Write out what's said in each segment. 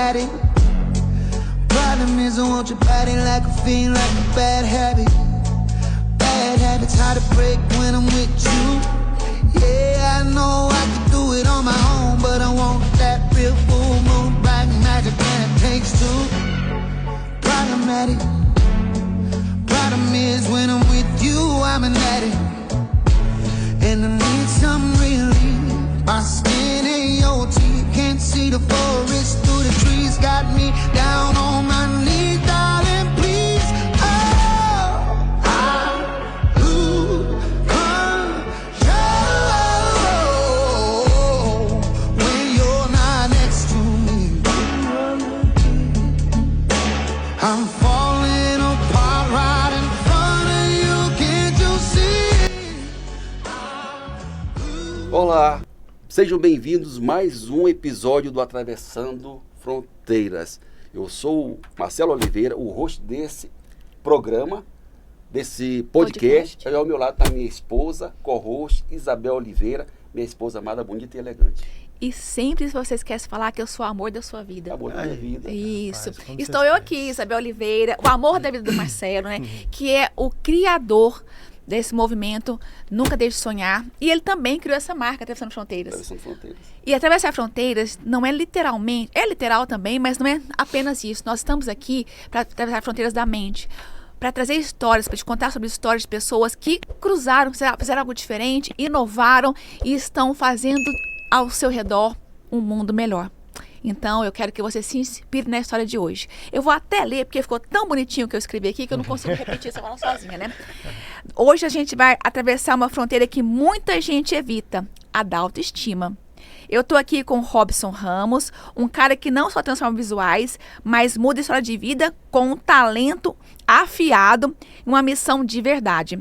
at it. Problem is I want your body like a fiend, like a bad habit. Bad habits hard to break when I'm with you. Yeah, I know I could do it on my own, but I want that real full moon, black magic, and it takes two. Problematic. Problem is when I'm with you, I'm an addict, and I need some relief. My skin ain't your teeth, can't see the forest through the trees. Got me down on my knees, darling, please. Oh, I lose control when you're not next to me. I'm falling apart right in front of you, can't you see? Olá, sejam bem-vindos a mais um episódio do Atravessando Fronteiras. Eu sou o Marcelo Oliveira, o host desse programa, desse podcast. Aí ao meu lado está minha esposa, co-host Isabel Oliveira, minha esposa amada, bonita e elegante. E sempre você esquece falar que eu sou o amor da sua vida. Amor da minha vida. Isso. Estou eu aqui, Isabel Oliveira, o amor da vida do Marcelo, né? Que é o criador desse movimento Nunca Deixe de Sonhar. E ele também criou essa marca, Atravessando Fronteiras. Atravessando Fronteiras. E atravessar fronteiras não é literalmente, é literal também, mas não é apenas isso. Nós estamos aqui para atravessar fronteiras da mente, para trazer histórias, para te contar sobre histórias de pessoas que cruzaram, fizeram algo diferente, inovaram e estão fazendo ao seu redor um mundo melhor. Então, eu quero que você se inspire na história de hoje. Eu vou até ler, porque ficou tão bonitinho o que eu escrevi aqui, que eu não consigo repetir essa palavra sozinha, né? Hoje a gente vai atravessar uma fronteira que muita gente evita, a da autoestima. Eu tô aqui com o Robson Ramos, um cara que não só transforma visuais, mas muda a história de vida com um talento afiado e uma missão de verdade.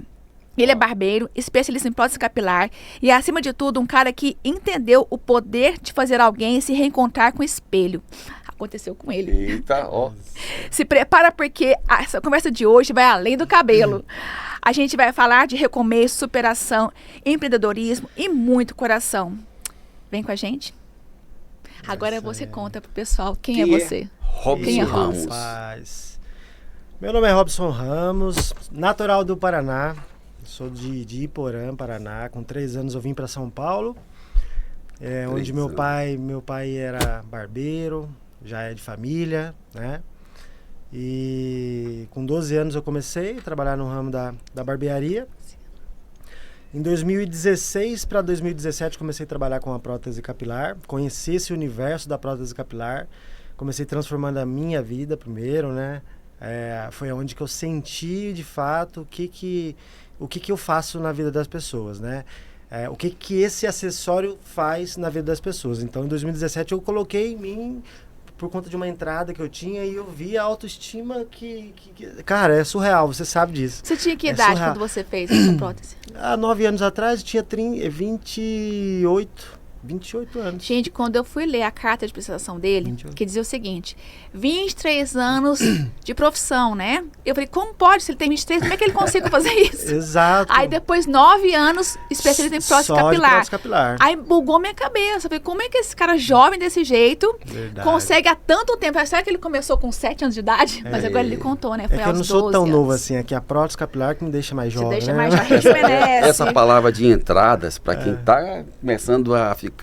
Ele é barbeiro, especialista em prótese capilar e, acima de tudo, um cara que entendeu o poder de fazer alguém se reencontrar com o espelho. Aconteceu com ele. Eita, ó. Se prepara porque essa conversa de hoje vai além do cabelo. A gente vai falar de recomeço, superação, empreendedorismo e muito coração. Vem com a gente? Agora você conta pro pessoal quem é você. Robson Quem é Ramos. Rapaz. Meu nome é Robson Ramos, natural do Paraná. Sou de Iporã, Paraná. Com 3 anos eu vim para São Paulo, onde meu pai era barbeiro, já é de família, né? E com 12 anos eu comecei a trabalhar no ramo da barbearia. Em 2016 para 2017 comecei a trabalhar com a prótese capilar, conheci esse universo da prótese capilar, comecei transformando a minha vida primeiro, né? Foi onde que eu senti de fato o que eu faço na vida das pessoas, né? O que esse acessório faz na vida das pessoas. Então, em 2017, eu coloquei em mim, por conta de uma entrada que eu tinha, e eu vi a autoestima que cara, é surreal, você sabe disso. Você tinha que idade quando você fez essa prótese? Há 9 anos atrás, eu tinha 28 anos. Gente, quando eu fui ler a carta de prestação dele, 28. que dizia o seguinte: 23 anos de profissão, né? Eu falei, como pode? Se ele tem 23, como é que ele consegue fazer isso? Exato. Aí depois 9 anos especialista em prótese Só de capilar. prótese capilar. Aí bugou minha cabeça. Eu falei, como é que esse cara jovem desse jeito Verdade. consegue há tanto tempo? Será que ele começou com 7 anos de idade? Mas agora ele contou, né? Foi É que eu aos não sou 12 tão novo anos. assim, aqui a prótese capilar que me deixa mais Você jovem, deixa né? mais jovem, rejuvenesce. Essa palavra de entradas, para quem tá começando a ficar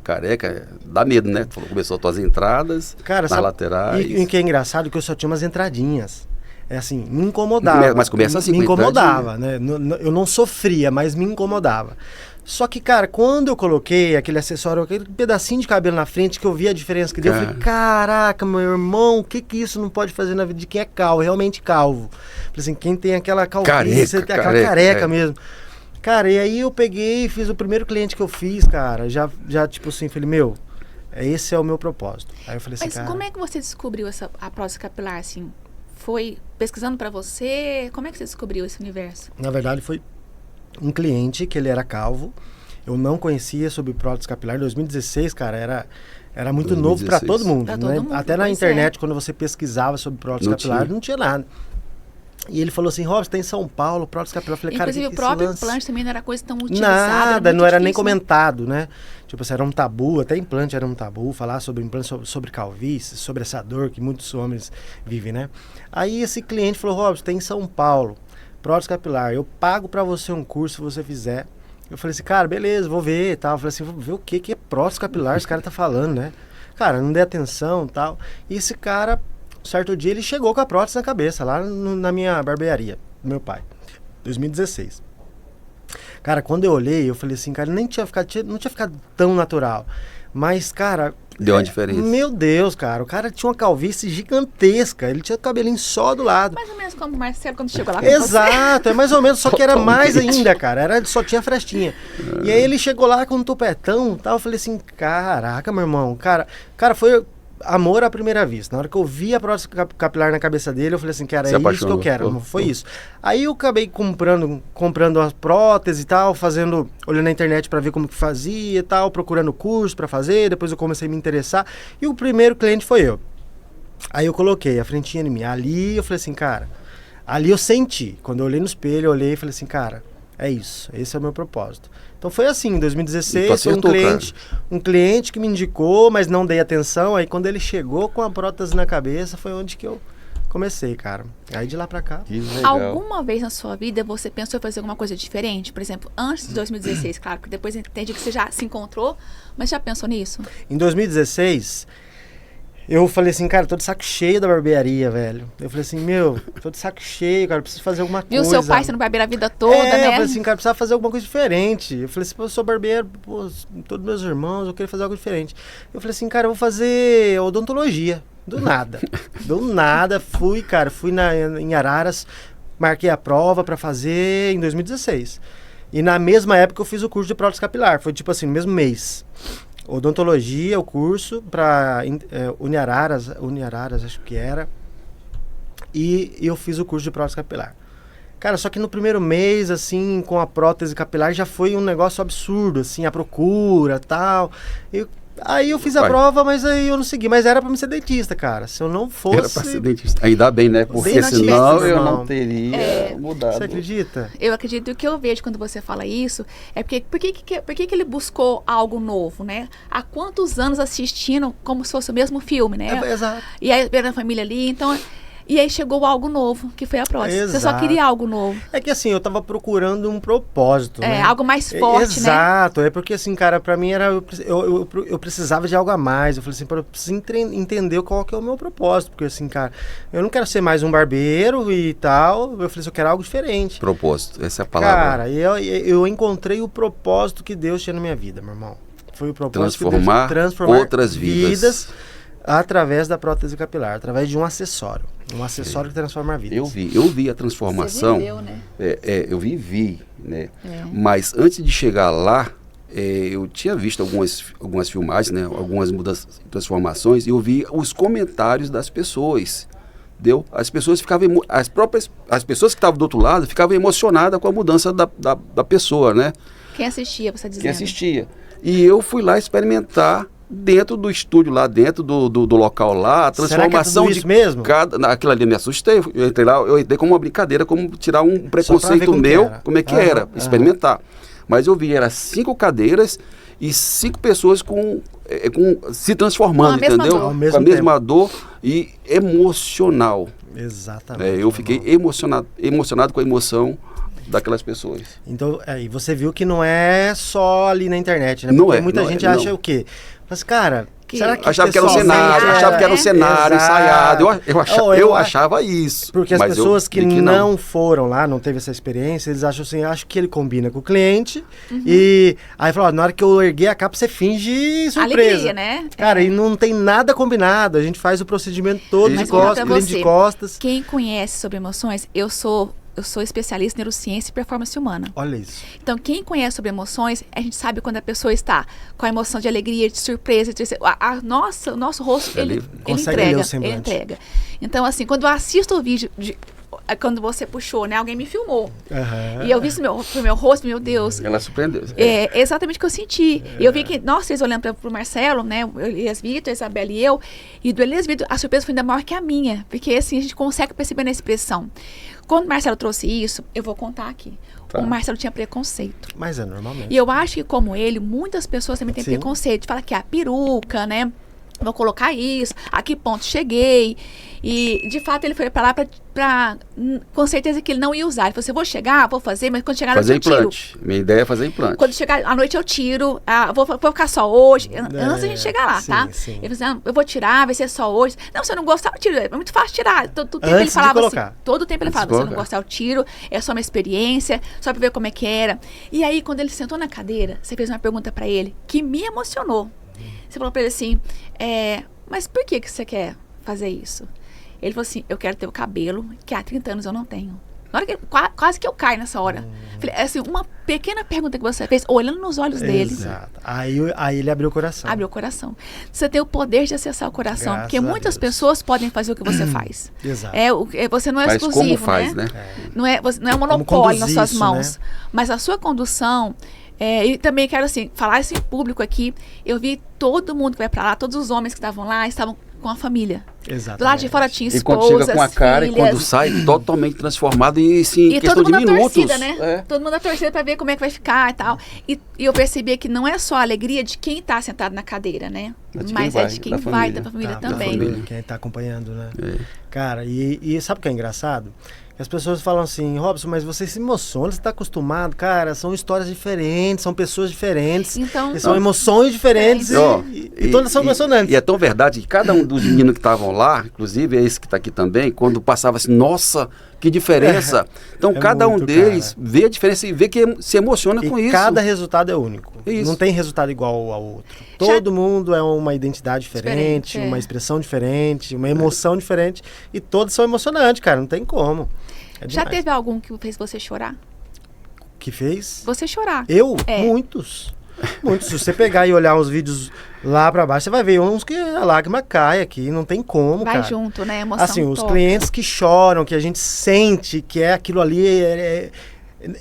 careca, dá medo, né? Tu falou, começou as tuas entradas, Cara, nas sabe, laterais. E o que é engraçado é que eu só tinha umas entradinhas. É assim, me incomodava. Mas começa assim, me com incomodava, né? Eu não sofria, mas me incomodava. Só que, cara, quando eu coloquei aquele acessório, aquele pedacinho de cabelo na frente, que eu vi a diferença que deu, eu falei, caraca, meu irmão, o que isso não pode fazer na vida de quem é calvo, realmente calvo? Falei assim, quem tem aquela calvície, aquela careca mesmo. Cara, e aí eu peguei e fiz o primeiro cliente que eu fiz, cara, já tipo assim, falei, meu, esse é o meu propósito. Aí eu falei assim, Mas cara... como é que você descobriu a prótese capilar, assim? Foi pesquisando pra você? Como é que você descobriu esse universo? Na verdade, foi um cliente que ele era calvo. Eu não conhecia sobre prótese capilar. Em 2016, cara, era muito 2016. novo para todo mundo, Pra né? todo mundo, Até na pois internet, quando você pesquisava sobre prótese Não capilar, tinha. não tinha nada. E ele falou assim, Robson, tem em São Paulo, prótese capilar. Eu falei, cara, Inclusive, que o próprio lance? implante também não era coisa tão utilizada. Nada, não era nem difícil, né? comentado, né? Tipo assim, era um tabu, até implante era um tabu, falar sobre implante, sobre calvície, sobre essa dor que muitos homens vivem, né? Aí esse cliente falou, Robson, tem em São Paulo, prótese capilar, eu pago pra você um curso se você fizer. Eu falei assim, cara, beleza, vou ver e tal. Eu falei assim, vou ver o que é prótese capilar, esse cara tá falando, né? Cara, não dei atenção e tal. E esse cara, certo dia, ele chegou com a prótese na cabeça, lá na minha barbearia, do meu pai, 2016. Cara, quando eu olhei, eu falei assim, cara, não tinha ficado tão natural. Mas, cara... Deu uma diferença. Meu Deus, cara, o cara tinha uma calvície gigantesca, ele tinha o cabelinho só do lado. Mais ou menos como o Marcelo quando chegou lá com Exato, é mais ou menos, só que era mais Totalmente. ainda, cara, só tinha frestinha. E aí ele chegou lá com um tupetão e tal, eu falei assim, caraca, meu irmão, cara, foi amor à primeira vista. Na hora que eu vi a prótese capilar na cabeça dele, eu falei assim, cara, Se é isso que eu apaixonou. quero, foi isso. Aí eu acabei comprando as próteses e tal, olhando na internet pra ver como que fazia e tal, procurando curso pra fazer, depois eu comecei a me interessar, e o primeiro cliente foi eu. Aí eu coloquei a frentinha em mim, ali eu falei assim, cara, ali eu senti, quando eu olhei no espelho, eu olhei e falei assim, cara, é isso, esse é o meu propósito. Então foi assim, em 2016, foi um cliente que me indicou, mas não dei atenção. Aí quando ele chegou com a prótese na cabeça, foi onde que eu comecei, cara. Aí de lá pra cá. Que legal. Alguma vez na sua vida você pensou em fazer alguma coisa diferente? Por exemplo, antes de 2016, claro, porque depois entendi que você já se encontrou, mas já pensou nisso? Em 2016, eu falei assim, cara, tô de saco cheio da barbearia, velho. Eu falei assim, tô de saco cheio, cara, preciso fazer alguma Viu coisa. seu pai sendo barbeiro a vida toda, Eu né? falei assim, cara, precisava fazer alguma coisa diferente. Eu falei assim, pô, eu sou barbeiro, pô, todos meus irmãos, eu queria fazer algo diferente. Eu falei assim, cara, eu vou fazer odontologia. Do nada. Do nada, fui em Araras, marquei a prova pra fazer em 2016. E na mesma época eu fiz o curso de prótese capilar. Foi tipo assim, no mesmo mês. Odontologia, o curso para Uniararas, acho que era. E eu fiz o curso de prótese capilar. Cara, só que no primeiro mês, assim, com a prótese capilar, já foi um negócio absurdo, assim, a procura e tal. Aí eu fiz a prova, mas aí eu não segui. Mas era pra me ser dentista, cara. Se eu não fosse... Era pra ser dentista. Ainda bem, né? Porque Bem na senão cabeça, eu irmão. não teria mudado. Você acredita? Eu acredito que eu vejo quando você fala isso, é porque por que ele buscou algo novo, né? Há quantos anos assistindo como se fosse o mesmo filme, né? Exato. E aí vendo a família ali, então... E aí chegou algo novo, que foi a prótese. Você só Exato. queria algo novo. É que assim, eu tava procurando um propósito, né? Algo mais forte, né? Exato, é porque assim, cara, pra mim era... Eu precisava de algo a mais. Eu falei assim, eu preciso entender qual que é o meu propósito. Porque assim, cara, eu não quero ser mais um barbeiro e tal. Eu falei assim, eu quero algo diferente. Propósito, essa é a palavra. Cara, eu encontrei o propósito que Deus tinha na minha vida, meu irmão. Foi o propósito que Deus tinha de transformar outras vidas. Através da prótese capilar, através de um acessório. Um acessório que transforma vidas. Eu vi a transformação. Você viveu, né? Eu vivi, né? Mas antes de chegar lá, eu tinha visto algumas filmagens, né? Algumas mudanças, transformações, e eu vi os comentários das pessoas. As pessoas ficavam as pessoas que estavam do outro lado ficavam emocionadas com a mudança da pessoa, né? Quem assistia, você dizendo? Quem assistia. E eu fui lá experimentar dentro do estúdio lá, dentro do local lá, a transformação. Será que é tudo isso mesmo? Aquilo ali me assustei. Eu entrei como uma brincadeira, como tirar um preconceito meu, como é que era, experimentar. Mas eu vi, eram 5 cadeiras e 5 pessoas se transformando, Com a mesma entendeu? dor. Com a mesma dor e emocional. Exatamente. Eu fiquei emocionado com a emoção daquelas pessoas. Então, e você viu que não é só ali na internet, né? Não Porque é, muita não gente é, acha não. o quê? Mas, cara, será que Achava que era um pessoal cenário, vai- achava que era um cenário Exato. ensaiado. Eu Eu achava isso. Porque as mas eu pessoas que vi não foram lá, não teve essa experiência, eles acham assim, acho que ele combina com o cliente. E aí falou, na hora que eu erguer a capa, você finge surpresa. Alegria, né? Cara, e não tem nada combinado. A gente faz o procedimento todo Mas de vou dar costas, pra cliente de você. costas. Quem conhece sobre emoções, eu sou especialista em neurociência e performance humana. Olha isso. Então, quem conhece sobre emoções, a gente sabe quando a pessoa está com a emoção de alegria, de surpresa, de tristeza. O nosso rosto, ele Consegue ler o entrega. semblante. Ele entrega. Então, assim, quando eu assisto o vídeo quando você puxou, né? Alguém me filmou. Aham. E eu vi isso pro meu rosto, meu Deus. Ela surpreendeu. É exatamente o que eu senti. E eu vi que, nós três olhando pro Marcelo, né? O Elias Vitor, a Isabela e eu. E do Elias Vitor, a surpresa foi ainda maior que a minha. Porque, assim, a gente consegue perceber na expressão. Quando o Marcelo trouxe isso, eu vou contar aqui. Tá. O Marcelo tinha preconceito. Mas é normalmente. E eu acho que, como ele, muitas pessoas também têm Sim. preconceito. Fala que é a peruca, né? Vou colocar isso, a que ponto cheguei. E, de fato, ele foi pra lá com certeza que ele não ia usar. Ele falou assim, vou chegar, vou fazer, mas quando chegar à noite Fazer eu tiro. implante. Minha ideia é fazer implante. Quando chegar à noite eu tiro, vou ficar só hoje, antes da gente chegar lá, sim, tá? sim. Ele falou assim, eu vou tirar, vai ser só hoje. Não, se eu não gostar, eu tiro. É muito fácil tirar. Todo tempo ele Antes de falava assim, colocar. todo tempo ele Antes de falava, se eu não colocar. gostar, eu tiro, é só uma experiência, só pra ver como é que era. E aí, quando ele sentou na cadeira, você fez uma pergunta pra ele que me emocionou. Você falou pra ele assim, mas por que você quer fazer isso? Ele falou assim, eu quero ter o cabelo que há 30 anos eu não tenho. Na hora que quase que eu caio nessa hora. Falei, assim, uma pequena pergunta que você fez, olhando nos olhos dele. Exato. Aí ele abriu o coração. Abre o coração. Você tem o poder de acessar o coração. Graças Porque a muitas Deus. pessoas podem fazer o que você faz. Exato. Você não é Mas exclusivo, como faz, né? Não é um monopólio nas conduzir suas isso, mãos. né? Mas a sua condução... e também quero, assim, falar isso em público aqui. Eu vi todo mundo que vai pra lá, todos os homens que estavam lá, estavam com a família. Exatamente. Do lado de fora tinha E esposas, quando chega com a cara filhas. e quando sai, totalmente transformado e sim, E questão todo mundo de na minutos. torcida, né? É. Todo mundo na torcida pra ver como é que vai ficar e tal. E eu percebi que não é só a alegria de quem tá sentado na cadeira, né? É de quem Mas vai, é de quem da vai, família. da família Tá, também. família. Quem tá acompanhando, né? É. Cara, e sabe o que é engraçado? As pessoas falam assim, Robson, mas você se emociona, você tá acostumado. Cara, são histórias diferentes, são pessoas diferentes. Então, e são emoções diferentes Ó, e todas são emocionantes. E é tão verdade que cada um dos meninos que estavam lá, inclusive esse que está aqui também, quando passava assim, nossa, que diferença. Então É cada um muito, deles cara. vê a diferença e vê que se emociona com isso. Cada resultado é único. Isso. Não tem resultado igual ao outro. Todo mundo é uma identidade diferente, Diferente, é. uma expressão diferente, uma emoção diferente. E todos são emocionantes, cara. Não tem como. É já demais. teve algum que fez você chorar? Que fez? Você chorar. Eu? É. Muitos. Muitos. Se você pegar e olhar os vídeos lá pra baixo, você vai ver uns que a lágrima cai aqui. Não tem como, Vai cara. junto, né? A emoção Assim, os toca. clientes que choram, que a gente sente que é aquilo ali,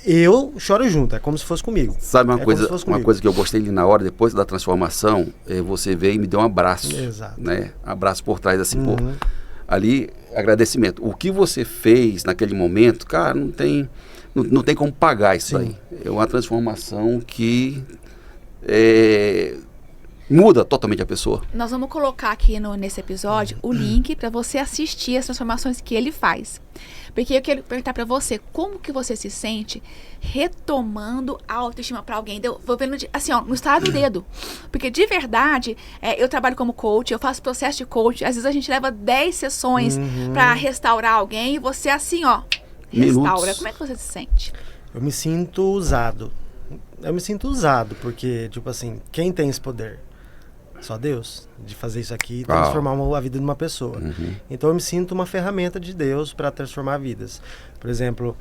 eu choro junto, é como se fosse comigo. Sabe uma É como se coisa, fosse uma comigo. coisa que eu gostei ali na hora, depois da transformação, você veio e me deu um abraço. Exato. Né? Abraço por trás, assim, pô. Uhum. Ali, agradecimento. O que você fez naquele momento, cara, não tem como pagar isso Sim. aí. É uma transformação que muda totalmente a pessoa. Nós vamos colocar aqui nesse episódio o link para você assistir as transformações que ele faz. Porque eu quero perguntar para você, como que você se sente retomando a autoestima para alguém? Eu vou vendo assim, ó, no estado do dedo. Porque de verdade, eu trabalho como coach, eu faço processo de coach. Às vezes a gente leva 10 sessões para restaurar alguém e você assim, ó, restaura. Minutos. Como é que você se sente? Eu me sinto usado. Eu me sinto usado, porque, tipo assim, quem tem esse poder? Só Deus, de fazer isso aqui e transformar a vida de uma pessoa. Então eu me sinto uma ferramenta de Deus para transformar vidas. Por exemplo,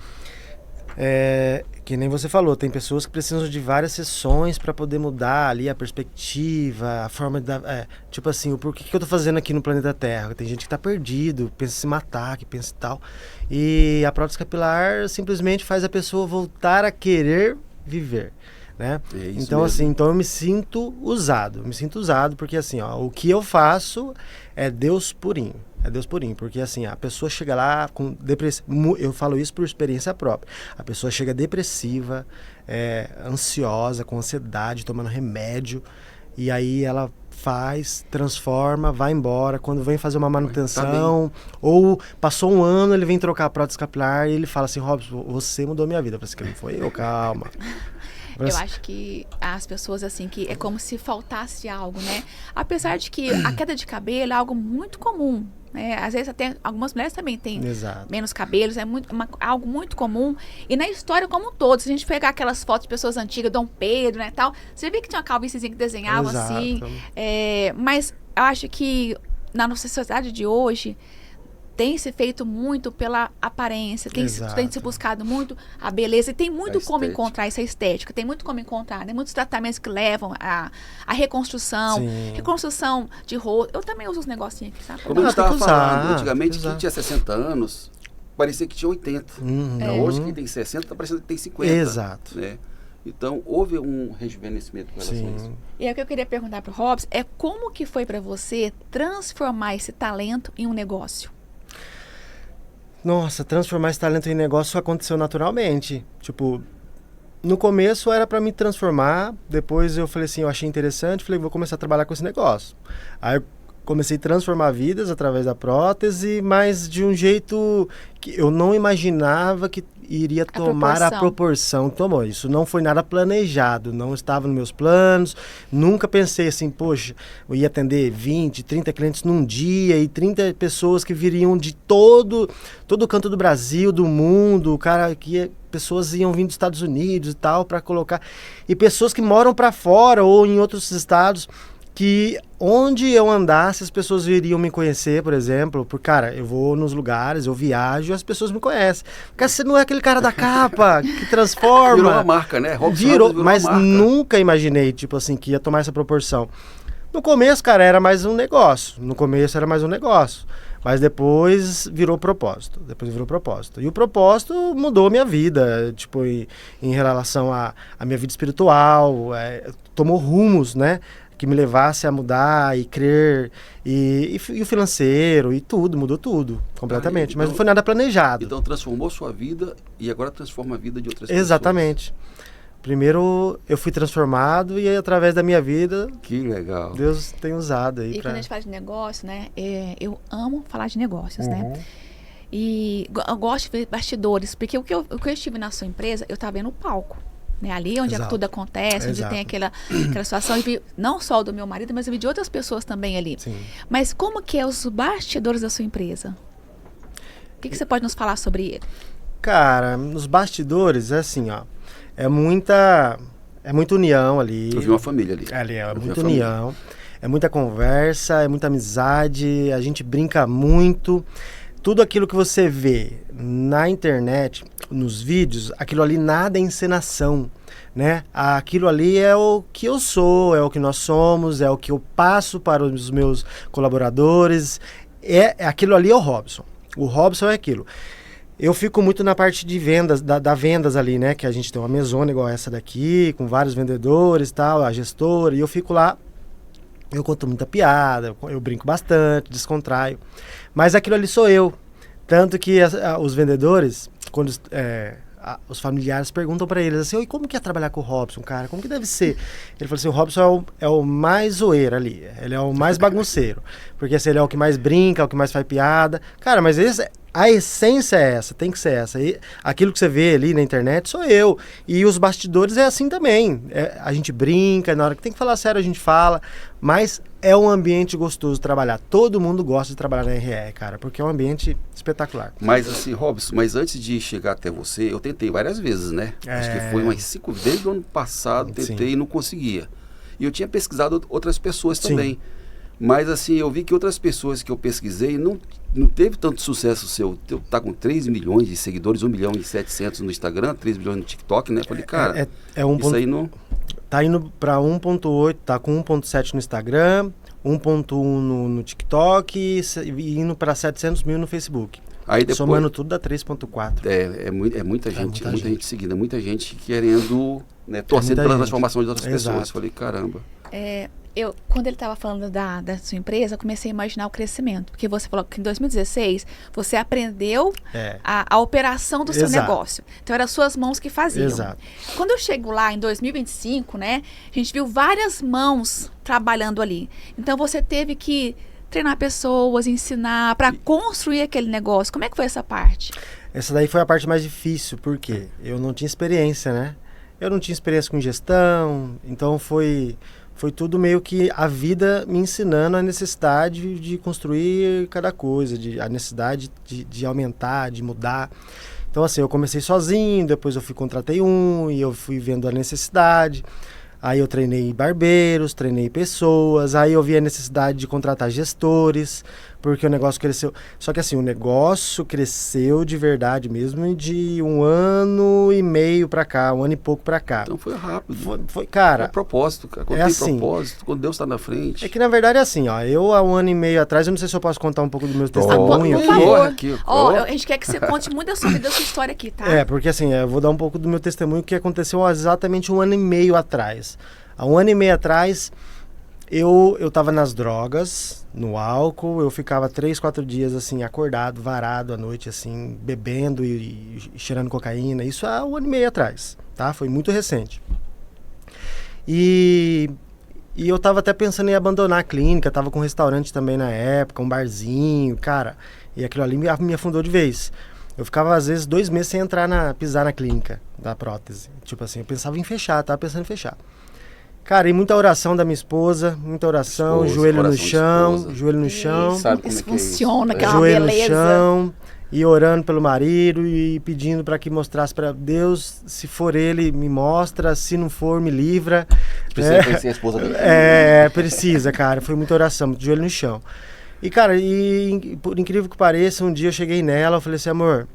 que nem você falou, tem pessoas que precisam de várias sessões para poder mudar ali a perspectiva, a forma de tipo assim, o porquê que eu tô fazendo aqui no planeta Terra. Tem gente que tá perdido, pensa em se matar, que pensa e tal. E a prótese capilar simplesmente faz a pessoa voltar a querer viver. Né? É isso Então, mesmo. assim, então eu me sinto usado. Me sinto usado porque, assim, ó, o que eu faço é Deus purinho. É Deus purinho. Porque, assim, a pessoa chega lá com depressão. Eu falo isso por experiência própria. A pessoa chega depressiva, ansiosa, com ansiedade, tomando remédio. E aí ela faz, transforma, vai embora. Quando vem fazer uma manutenção, ou passou um ano, ele vem trocar a prótese capilar e ele fala assim, Robson, você mudou minha vida. Eu falei assim, que não foi eu, calma. Eu acho que as pessoas, assim, que é como se faltasse algo, né? Apesar de que a queda de cabelo é algo muito comum, né? Às vezes até algumas mulheres também têm Exato. menos cabelos, é algo muito comum. E na história como um todo, se a gente pegar aquelas fotos de pessoas antigas, Dom Pedro, né, tal, você vê que tinha uma calvície que desenhava Exato. assim. Mas eu acho que na nossa sociedade de hoje tem se feito muito pela aparência, tem se buscado muito a beleza, e tem muito como encontrar essa estética, tem muito como encontrar, né? Muitos tratamentos que levam a reconstrução, Sim. reconstrução de rosto. Eu também uso uns negocinhos aqui, sabe? Como a gente tem que estava falando, usar, antigamente tem que quem tinha 60 anos parecia que tinha 80. Então, hoje quem tem 60 está parecendo que tem 50. Exato. Né? Então, houve um rejuvenescimento com relação a isso. E aí o que eu queria perguntar para o Robson é como que foi para você transformar esse talento em um negócio? Nossa, transformar esse talento em negócio aconteceu naturalmente. Tipo, no começo era para me transformar, depois eu falei assim, eu achei interessante, falei, vou começar a trabalhar com esse negócio. Aí eu comecei a transformar vidas através da prótese, mas de um jeito que eu não imaginava que iria tomar a proporção que tomou. Isso não foi nada planejado, não estava nos meus planos, nunca pensei assim, poxa, eu ia atender 20, 30 clientes num dia e 30 pessoas que viriam de todo canto do Brasil, do mundo, pessoas iam vir dos Estados Unidos e tal para colocar, e pessoas que moram para fora ou em outros estados, que onde eu andasse as pessoas viriam me conhecer, por exemplo, porque, cara, eu vou nos lugares, eu viajo e as pessoas me conhecem. Porque você não é aquele cara da capa que transforma. Virou uma marca, né? Virou, mas nunca imaginei, tipo assim, que ia tomar essa proporção. No começo, cara, era mais um negócio. Mas depois virou propósito. E o propósito mudou a minha vida, tipo, em relação à minha vida espiritual, tomou rumos, né? Que me levasse a mudar e crer, e o financeiro, e tudo, mudou tudo, completamente. Então, mas não foi nada planejado. Então transformou sua vida e agora transforma a vida de outras Exatamente. Primeiro eu fui transformado e aí, através da minha vida... Que legal. Deus tem usado aí. E quando a gente fala de negócio, né, eu amo falar de negócios, né? E eu gosto de ver bastidores, porque o que eu estive na sua empresa, eu estava vendo o palco. Né, ali onde tudo acontece, onde tem aquela situação, eu vi não só do meu marido, mas eu vi de outras pessoas também ali. Sim. Mas como que é os bastidores da sua empresa? O que você pode nos falar sobre ele? Cara, nos bastidores é assim, ó, é muita união ali. Eu vi uma família ali. É muita união, é muita conversa, é muita amizade, a gente brinca muito. Tudo aquilo que você vê na internet, nos vídeos, aquilo ali nada é encenação, né? Aquilo ali é o que eu sou, é o que nós somos, é o que eu passo para os meus colaboradores. Aquilo ali é o Robson. O Robson é aquilo. Eu fico muito na parte de vendas, da vendas ali, né? Que a gente tem uma mesona igual essa daqui, com vários vendedores e tal, a gestora, e eu fico lá. Eu conto muita piada, eu brinco bastante, descontraio. Mas aquilo ali sou eu. Tanto que os vendedores, quando os familiares perguntam para eles assim, oi, como que é trabalhar com o Robson, cara? Como que deve ser? Ele falou assim, o Robson é o mais zoeiro ali, ele é o mais bagunceiro. Porque assim, ele é o que mais brinca, é o que mais faz piada. Cara, mas a essência é essa, tem que ser essa. E aquilo que você vê ali na internet sou eu. E os bastidores é assim também. A gente brinca, na hora que tem que falar sério a gente fala, mas é um ambiente gostoso de trabalhar. Todo mundo gosta de trabalhar na RR, cara, porque é um ambiente espetacular. Mas assim, Robson, antes de chegar até você, eu tentei várias vezes, né? Acho que foi umas 5 vezes, desde o ano passado, tentei e não conseguia. E eu tinha pesquisado outras pessoas também. Sim. Mas assim, eu vi que outras pessoas que eu pesquisei não teve tanto sucesso o seu. Tá com 3 milhões de seguidores, 1.700.000 no Instagram, 3 milhões no TikTok, né? Falei, cara, isso aí não... Tá indo para 1.8, tá com 1.7 no Instagram, 1.1 no TikTok e indo para 700 mil no Facebook. Aí depois, somando tudo dá 3.4. É muita gente, muita gente seguindo, muita gente querendo, né, torcendo pela transformação de outras pessoas. Falei, caramba. Quando ele estava falando da sua empresa, eu comecei a imaginar o crescimento. Porque você falou que em 2016 você aprendeu a operação do seu negócio. Então, eram as suas mãos que faziam. Exato. Quando eu chego lá em 2025, né, a gente viu várias mãos trabalhando ali. Então, você teve que treinar pessoas, ensinar, para construir aquele negócio. Como é que foi essa parte? Essa daí foi a parte mais difícil, porque eu não tinha experiência, né? Eu não tinha experiência com gestão, então foi tudo meio que a vida me ensinando a necessidade de construir cada coisa, a necessidade de aumentar, de mudar. Então assim, eu comecei sozinho, depois eu contratei e eu fui vendo a necessidade. Aí eu treinei barbeiros, treinei pessoas, aí eu vi a necessidade de contratar gestores, porque o negócio cresceu. Só que assim, o negócio cresceu de verdade mesmo de 1 ano e meio pra cá, 1 ano e pouco pra cá. Então foi rápido. Foi cara... É propósito, cara. Quando é tem assim, propósito, quando Deus está na frente. É que na verdade é assim, ó, eu há 1 ano e meio atrás, eu não sei se eu posso contar um pouco do meu testemunho por aqui. favor. Aqui, Ó, a gente quer que você conte muito da sua vida, da sua história aqui, tá? Porque assim, eu vou dar um pouco do meu testemunho que aconteceu há exatamente 1 ano e meio atrás. Há 1 ano e meio atrás, eu tava nas drogas, no álcool, eu ficava 3, 4 dias assim, acordado, varado à noite, assim, bebendo e cheirando cocaína. Isso há 1 ano e meio atrás, tá? Foi muito recente. E eu tava até pensando em abandonar a clínica, tava com um restaurante também na época, um barzinho, cara, e aquilo ali me afundou de vez. Eu ficava, às vezes, 2 meses sem pisar na clínica da prótese. Tipo assim, eu pensava em fechar, tava pensando em fechar. Cara, e muita oração da minha esposa, muita oração, joelho no chão, joelho no chão. Sabe como Isso é que é funciona, isso? que é uma Joelho beleza. no chão, e orando pelo marido e pedindo para que mostrasse para Deus, se for ele, me mostra, se não for, me livra. Precisa conhecer a esposa dele. Precisa, cara, foi muita oração, muito joelho no chão. E, cara, por incrível que pareça, um dia eu cheguei nela, eu falei assim, amor,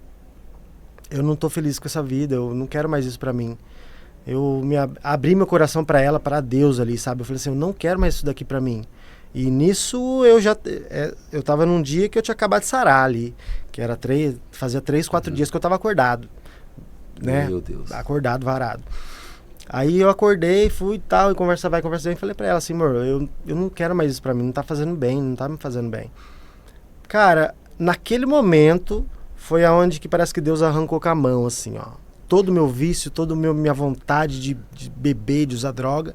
eu não tô feliz com essa vida, eu não quero mais isso pra mim. Eu abri meu coração pra ela, pra Deus ali, sabe? Eu falei assim, eu não quero mais isso daqui pra mim. E nisso eu tava num dia que eu tinha acabado de sarar ali, que era fazia 3, 4 dias que eu tava acordado, né? Meu Deus. Acordado, varado. Aí eu acordei, fui e tal, e conversa vai, e falei pra ela assim, amor, eu não quero mais isso pra mim, não tá fazendo bem, não tá me fazendo bem. Cara, naquele momento foi aonde que parece que Deus arrancou com a mão, assim, ó. Todo o meu vício, toda a minha vontade de beber, de usar droga.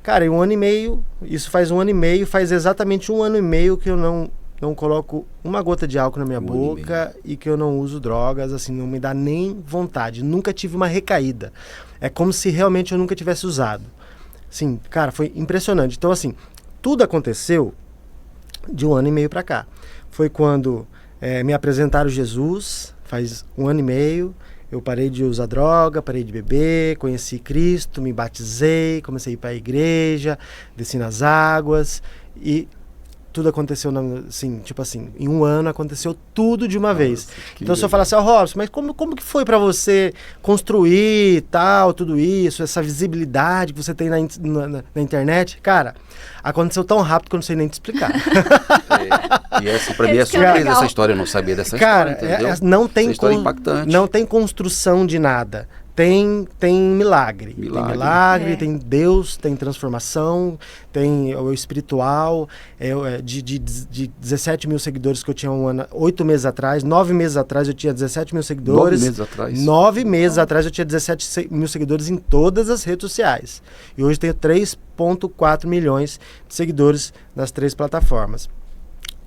Cara, em 1 ano e meio, isso faz 1 ano e meio, faz exatamente 1 ano e meio que eu não coloco uma gota de álcool na minha boca e que eu não uso drogas, assim, não me dá nem vontade. Nunca tive uma recaída. É como se realmente eu nunca tivesse usado. Sim, cara, foi impressionante. Então, assim, tudo aconteceu de 1 ano e meio pra cá. Foi quando me apresentaram Jesus, faz 1 ano e meio. Eu parei de usar droga, parei de beber, conheci Cristo, me batizei, comecei a ir para a igreja, desci nas águas e tudo aconteceu, assim, tipo assim, em 1 ano aconteceu tudo de uma vez. Então se eu falar assim, Robson, mas como que foi para você construir tal, tudo isso, essa visibilidade que você tem na internet? Cara, aconteceu tão rápido que eu não sei nem te explicar. E essa, pra mim é surpresa essa história, eu não sabia dessa história, entendeu? Não tem essa história é impactante. Não tem construção de nada. Tem milagre. Tem milagre, tem Deus, tem transformação, tem o espiritual. De 17 mil seguidores que eu tinha 8 meses atrás, 9 meses atrás eu tinha 17 mil seguidores. 9 meses atrás? 9 meses atrás eu tinha 17 mil seguidores em todas as redes sociais. E hoje tenho 3,4 milhões de seguidores nas 3 plataformas.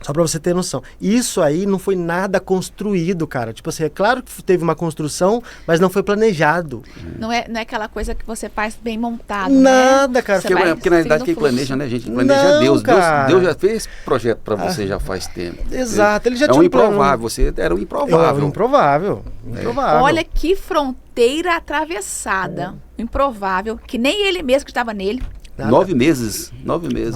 Só pra você ter noção. Isso aí não foi nada construído, cara. Tipo assim, é claro que teve uma construção, mas não foi planejado. Não é aquela coisa que você faz bem montado, nada, né? cara. Porque na realidade quem planeja, né, gente? Quem planeja é Deus. Deus já fez projeto pra você já faz tempo. Exato. Ele já é tinha um improvável. Você era um improvável. Improvável. Olha que fronteira atravessada. Improvável. Que nem ele mesmo que estava nele. Nada. 9 meses.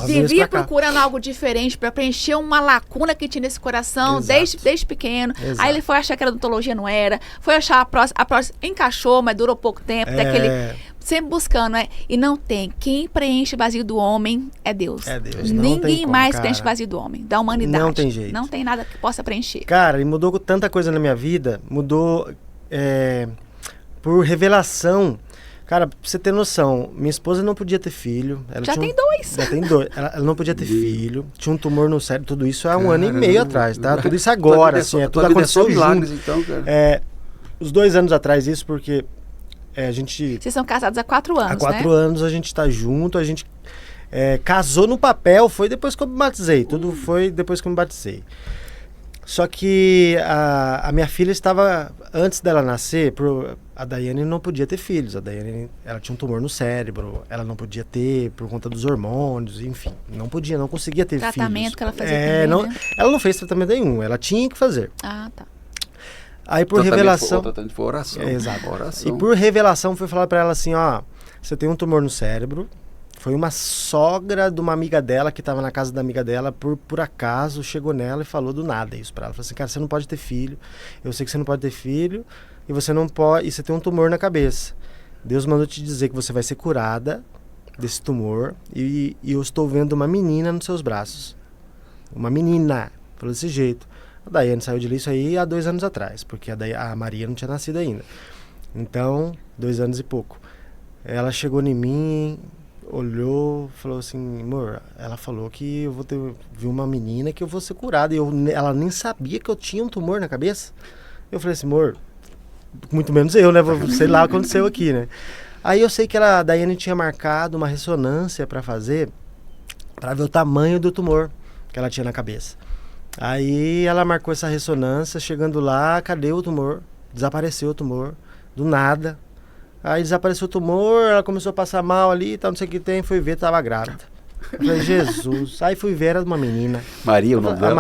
Vivia procurando algo diferente para preencher uma lacuna que tinha nesse coração desde pequeno. Exato. Aí ele foi achar que era odontologia, não era. Foi achar a próstata encaixou, mas durou pouco tempo. Sempre buscando, né? E não tem. Quem preenche o vazio do homem é Deus. É Deus. Ninguém mais preenche o vazio do homem, da humanidade. Não tem jeito. Não tem nada que possa preencher. Cara, e mudou tanta coisa na minha vida. Mudou por revelação. Cara, pra você ter noção, minha esposa não podia ter filho. Já tem 2. Já tem 2. Ela não podia ter filho. Tinha um tumor no cérebro. Tudo isso há 1 ano e meio atrás, tá? Tudo isso agora, assim. Tudo aconteceu milagres, então, cara. Os 2 anos atrás, isso porque a gente... Vocês são casados há 4 anos, Há 4 anos a gente tá junto, a gente casou no papel, foi depois que eu me batizei. Tudo foi depois que eu me batizei. Só que a minha filha estava, antes dela nascer, a Daiane não podia ter filhos. A Daiane, ela tinha um tumor no cérebro, ela não podia ter por conta dos hormônios, enfim. Não conseguia ter filhos. Tratamento que ela fazia também, né? Ela não fez tratamento nenhum, ela tinha que fazer. Ah, tá. Aí por revelação... O tratamento foi oração. Exato. Oração. E por revelação foi falar pra ela assim, ó, você tem um tumor no cérebro, Foi uma sogra de uma amiga dela que estava na casa da amiga dela, por acaso, chegou nela e falou do nada isso pra ela. Falou assim, cara, você não pode ter filho, eu sei que você não pode ter filho, e você não pode, e você tem um tumor na cabeça. Deus mandou te dizer que você vai ser curada desse tumor, e eu estou vendo uma menina nos seus braços. Uma menina, falou desse jeito. A Daiane saiu de isso aí há 2 anos atrás, porque a Maria não tinha nascido ainda. Então, 2 anos e pouco. Ela chegou em mim, olhou, falou assim, amor, ela falou que eu vou ver uma menina que eu vou ser curada. E ela nem sabia que eu tinha um tumor na cabeça. Eu falei assim, amor, muito menos eu, né? Sei lá o que aconteceu aqui, né? Aí eu sei que a Daiane tinha marcado uma ressonância para fazer, para ver o tamanho do tumor que ela tinha na cabeça. Aí ela marcou essa ressonância, chegando lá, cadê o tumor? Desapareceu o tumor, do nada. Aí desapareceu o tumor, ela começou a passar mal ali, tal, não sei o que tem, fui ver, tava grávida. Eu falei, Jesus. Aí fui ver, era uma menina. Maria, o nome dela? A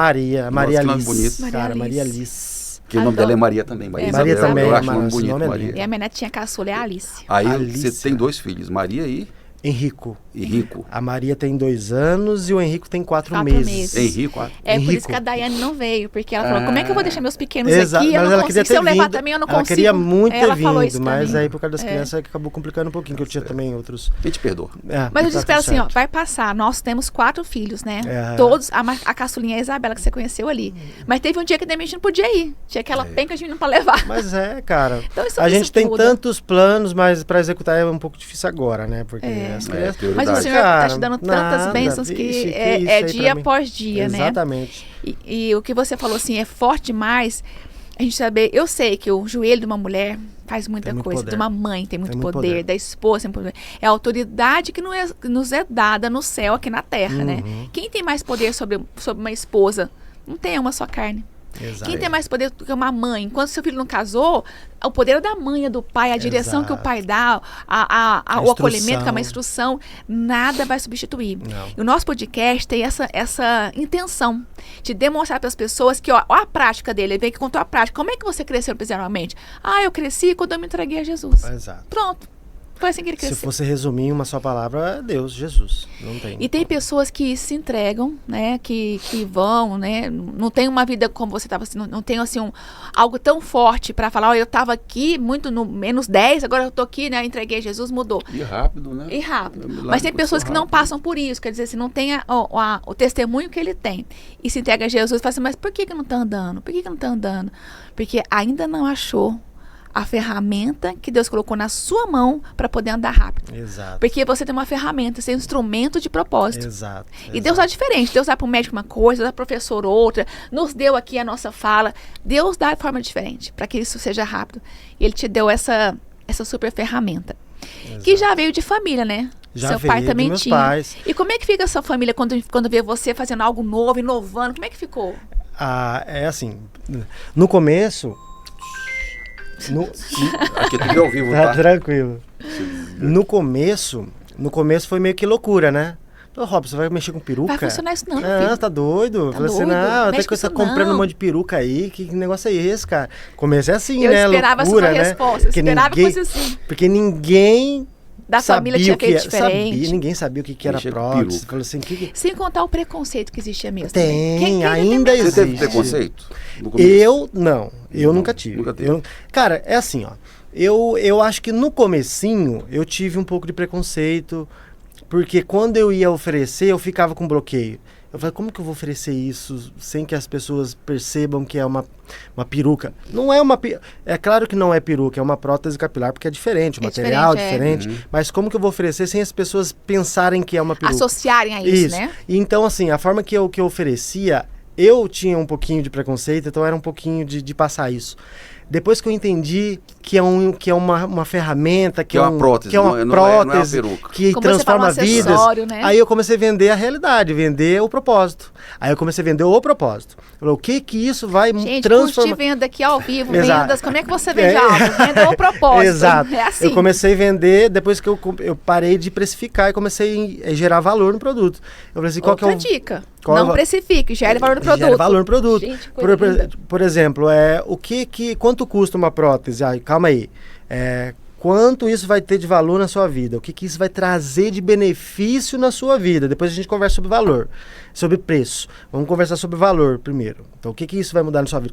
Maria Nossa, Alice. bonito. Cara, Maria Alice. Alice. Que o nome dela é Maria também. Maria Maria também, Eu acho mas muito esse bonito, nome é Maria. lindo. E a minha netinha caçula é a Alice. Aí Alice. você tem 2 filhos, Maria e Henrico. Rico. A Maria tem 2 anos e o Henrico tem 4 4 meses. meses. Henrico. É por Henrico. isso que a Daiane não veio, porque ela falou, como é que eu vou deixar meus pequenos Exato, aqui? Eu mas não ela consigo. queria Se eu ter levar vindo, também, eu não ela consigo. queria muito Ela ter falou vindo, isso mas também. aí por causa das crianças acabou complicando um pouquinho, que eu tinha também outros... A gente perdoa. Mas eu tá te espero tudo assim, ó, certo. vai passar. Nós temos 4 filhos, né? É. Todos, a caçulinha é a Isabela, que você conheceu ali. Mas teve um dia que a gente não podia ir. Tinha aquela penca de menino pra levar. Mas cara, Então, isso a gente tem muda. tantos planos, mas para executar é um pouco difícil agora, né? Porque as crianças... Mas o Verdade. Senhor tá te Cara, dando tantas nada, bênçãos que vixe, que é isso aí dia pra mim. após dia, né? Exatamente. E o que você falou assim, é forte demais. A gente saber, eu sei que o joelho de uma mulher faz muita Tem muito coisa, poder. de uma mãe tem muito, Tem muito poder, poder. da esposa tem poder. É a autoridade que nos é dada no céu, aqui na terra, né? Quem tem mais poder sobre uma esposa? Não tem uma só carne. Exato. Quem tem mais poder do que uma mãe? Enquanto seu filho não casou, o poder é da mãe, é do pai, a direção que o pai dá, o acolhimento, que é uma instrução, nada vai substituir. Não. E o nosso podcast tem essa intenção de demonstrar para as pessoas que, ó a prática dele, ele vem que contou a prática. Como é que você cresceu empresarialmente? Eu cresci quando eu me entreguei a Jesus. Exato. Pronto. Foi assim que ele Se cresceu. fosse resumir em uma só palavra, é Deus, Jesus. Não tem. E tem pessoas que se entregam, né, que vão, né, não tem uma vida como você estava, não tem assim algo tão forte para falar, eu estava aqui muito no menos 10, agora eu tô aqui, né, entreguei Jesus, mudou. E rápido, né? E rápido. Milagre Mas tem pessoas que não rápido. passam por isso, quer dizer, se não tem o testemunho que ele tem e se entrega a Jesus, fala assim, mas por que não está andando? Por que não está andando? Porque ainda não achou a ferramenta que Deus colocou na sua mão para poder andar rápido. Exato. Porque você tem uma ferramenta, você tem um instrumento de propósito. Exato. E Deus dá diferente. Deus dá para o médico uma coisa, dá para o professor outra, nos deu aqui a nossa fala. Deus dá de forma diferente, para que isso seja rápido. E Ele te deu essa super ferramenta. Exato. Que já veio de família, né? Já Seu pai veio também dos meus tinha. pais. E como é que fica a sua família quando vê você fazendo algo novo, inovando? Como é que ficou? É assim, no começo... Aqui tudo é ao vivo, Tá tá? tranquilo. No começo foi meio que loucura, né? Ô, Robson, você vai mexer com peruca? Vai funcionar isso não, Ah, filho. tá doido? Tá Falei assim, doido? não, até Mexe que com você tá isso comprando não. um monte de peruca aí, que negócio é esse, cara? Comecei assim, Eu né? esperava loucura, a sua né? resposta, eu Porque esperava que ninguém- fosse assim. Porque ninguém Da família sabia tinha o que feito era, diferente. ninguém sabia o que era Mexer com prótese. peruca. Falou assim, Sem contar o preconceito que existia mesmo. Tem, Quem ainda tem Você teve existe. preconceito? No começo? Eu nunca tive. Nunca teve. Cara, é assim, ó. Eu acho que no comecinho eu tive um pouco de preconceito, porque quando eu ia oferecer, eu ficava com bloqueio. Eu falei, como que eu vou oferecer isso sem que as pessoas percebam que é uma peruca? Não é uma é claro que não é peruca, é uma prótese capilar, porque é diferente, o É material é diferente, diferente. Mas como que eu vou oferecer sem as pessoas pensarem que é uma peruca? Associarem a isso, né? E então, assim, a forma que eu oferecia, eu tinha um pouquinho de preconceito, então era um pouquinho de passar isso. Depois que eu entendi que é uma ferramenta, Que é uma prótese, que é uma não é uma prótese peruca. que Como você fala, um transforma vidas. acessório, né? Aí eu comecei a vender a realidade, vender o propósito. Aí eu comecei a vender o propósito. Eu falei, o que isso vai Gente, curso de transformar? venda aqui ao vivo, Exato. vendas, como é que você vende algo? Venda o propósito. Exato. É assim. Eu comecei a vender depois que eu parei de precificar e comecei a gerar valor no produto. Eu falei assim, qual que é Outra o... dica. qual é Não o- precifique, gere valor no produto. Gera valor no produto. Gente, coisa linda. Por exemplo, quanto custa uma prótese? Calma aí. quanto isso vai ter de valor na sua vida, o que, que isso vai trazer de benefício na sua vida. Depois a gente conversa sobre valor, sobre preço. Vamos conversar sobre valor primeiro. Então, o que, que isso vai mudar na sua vida?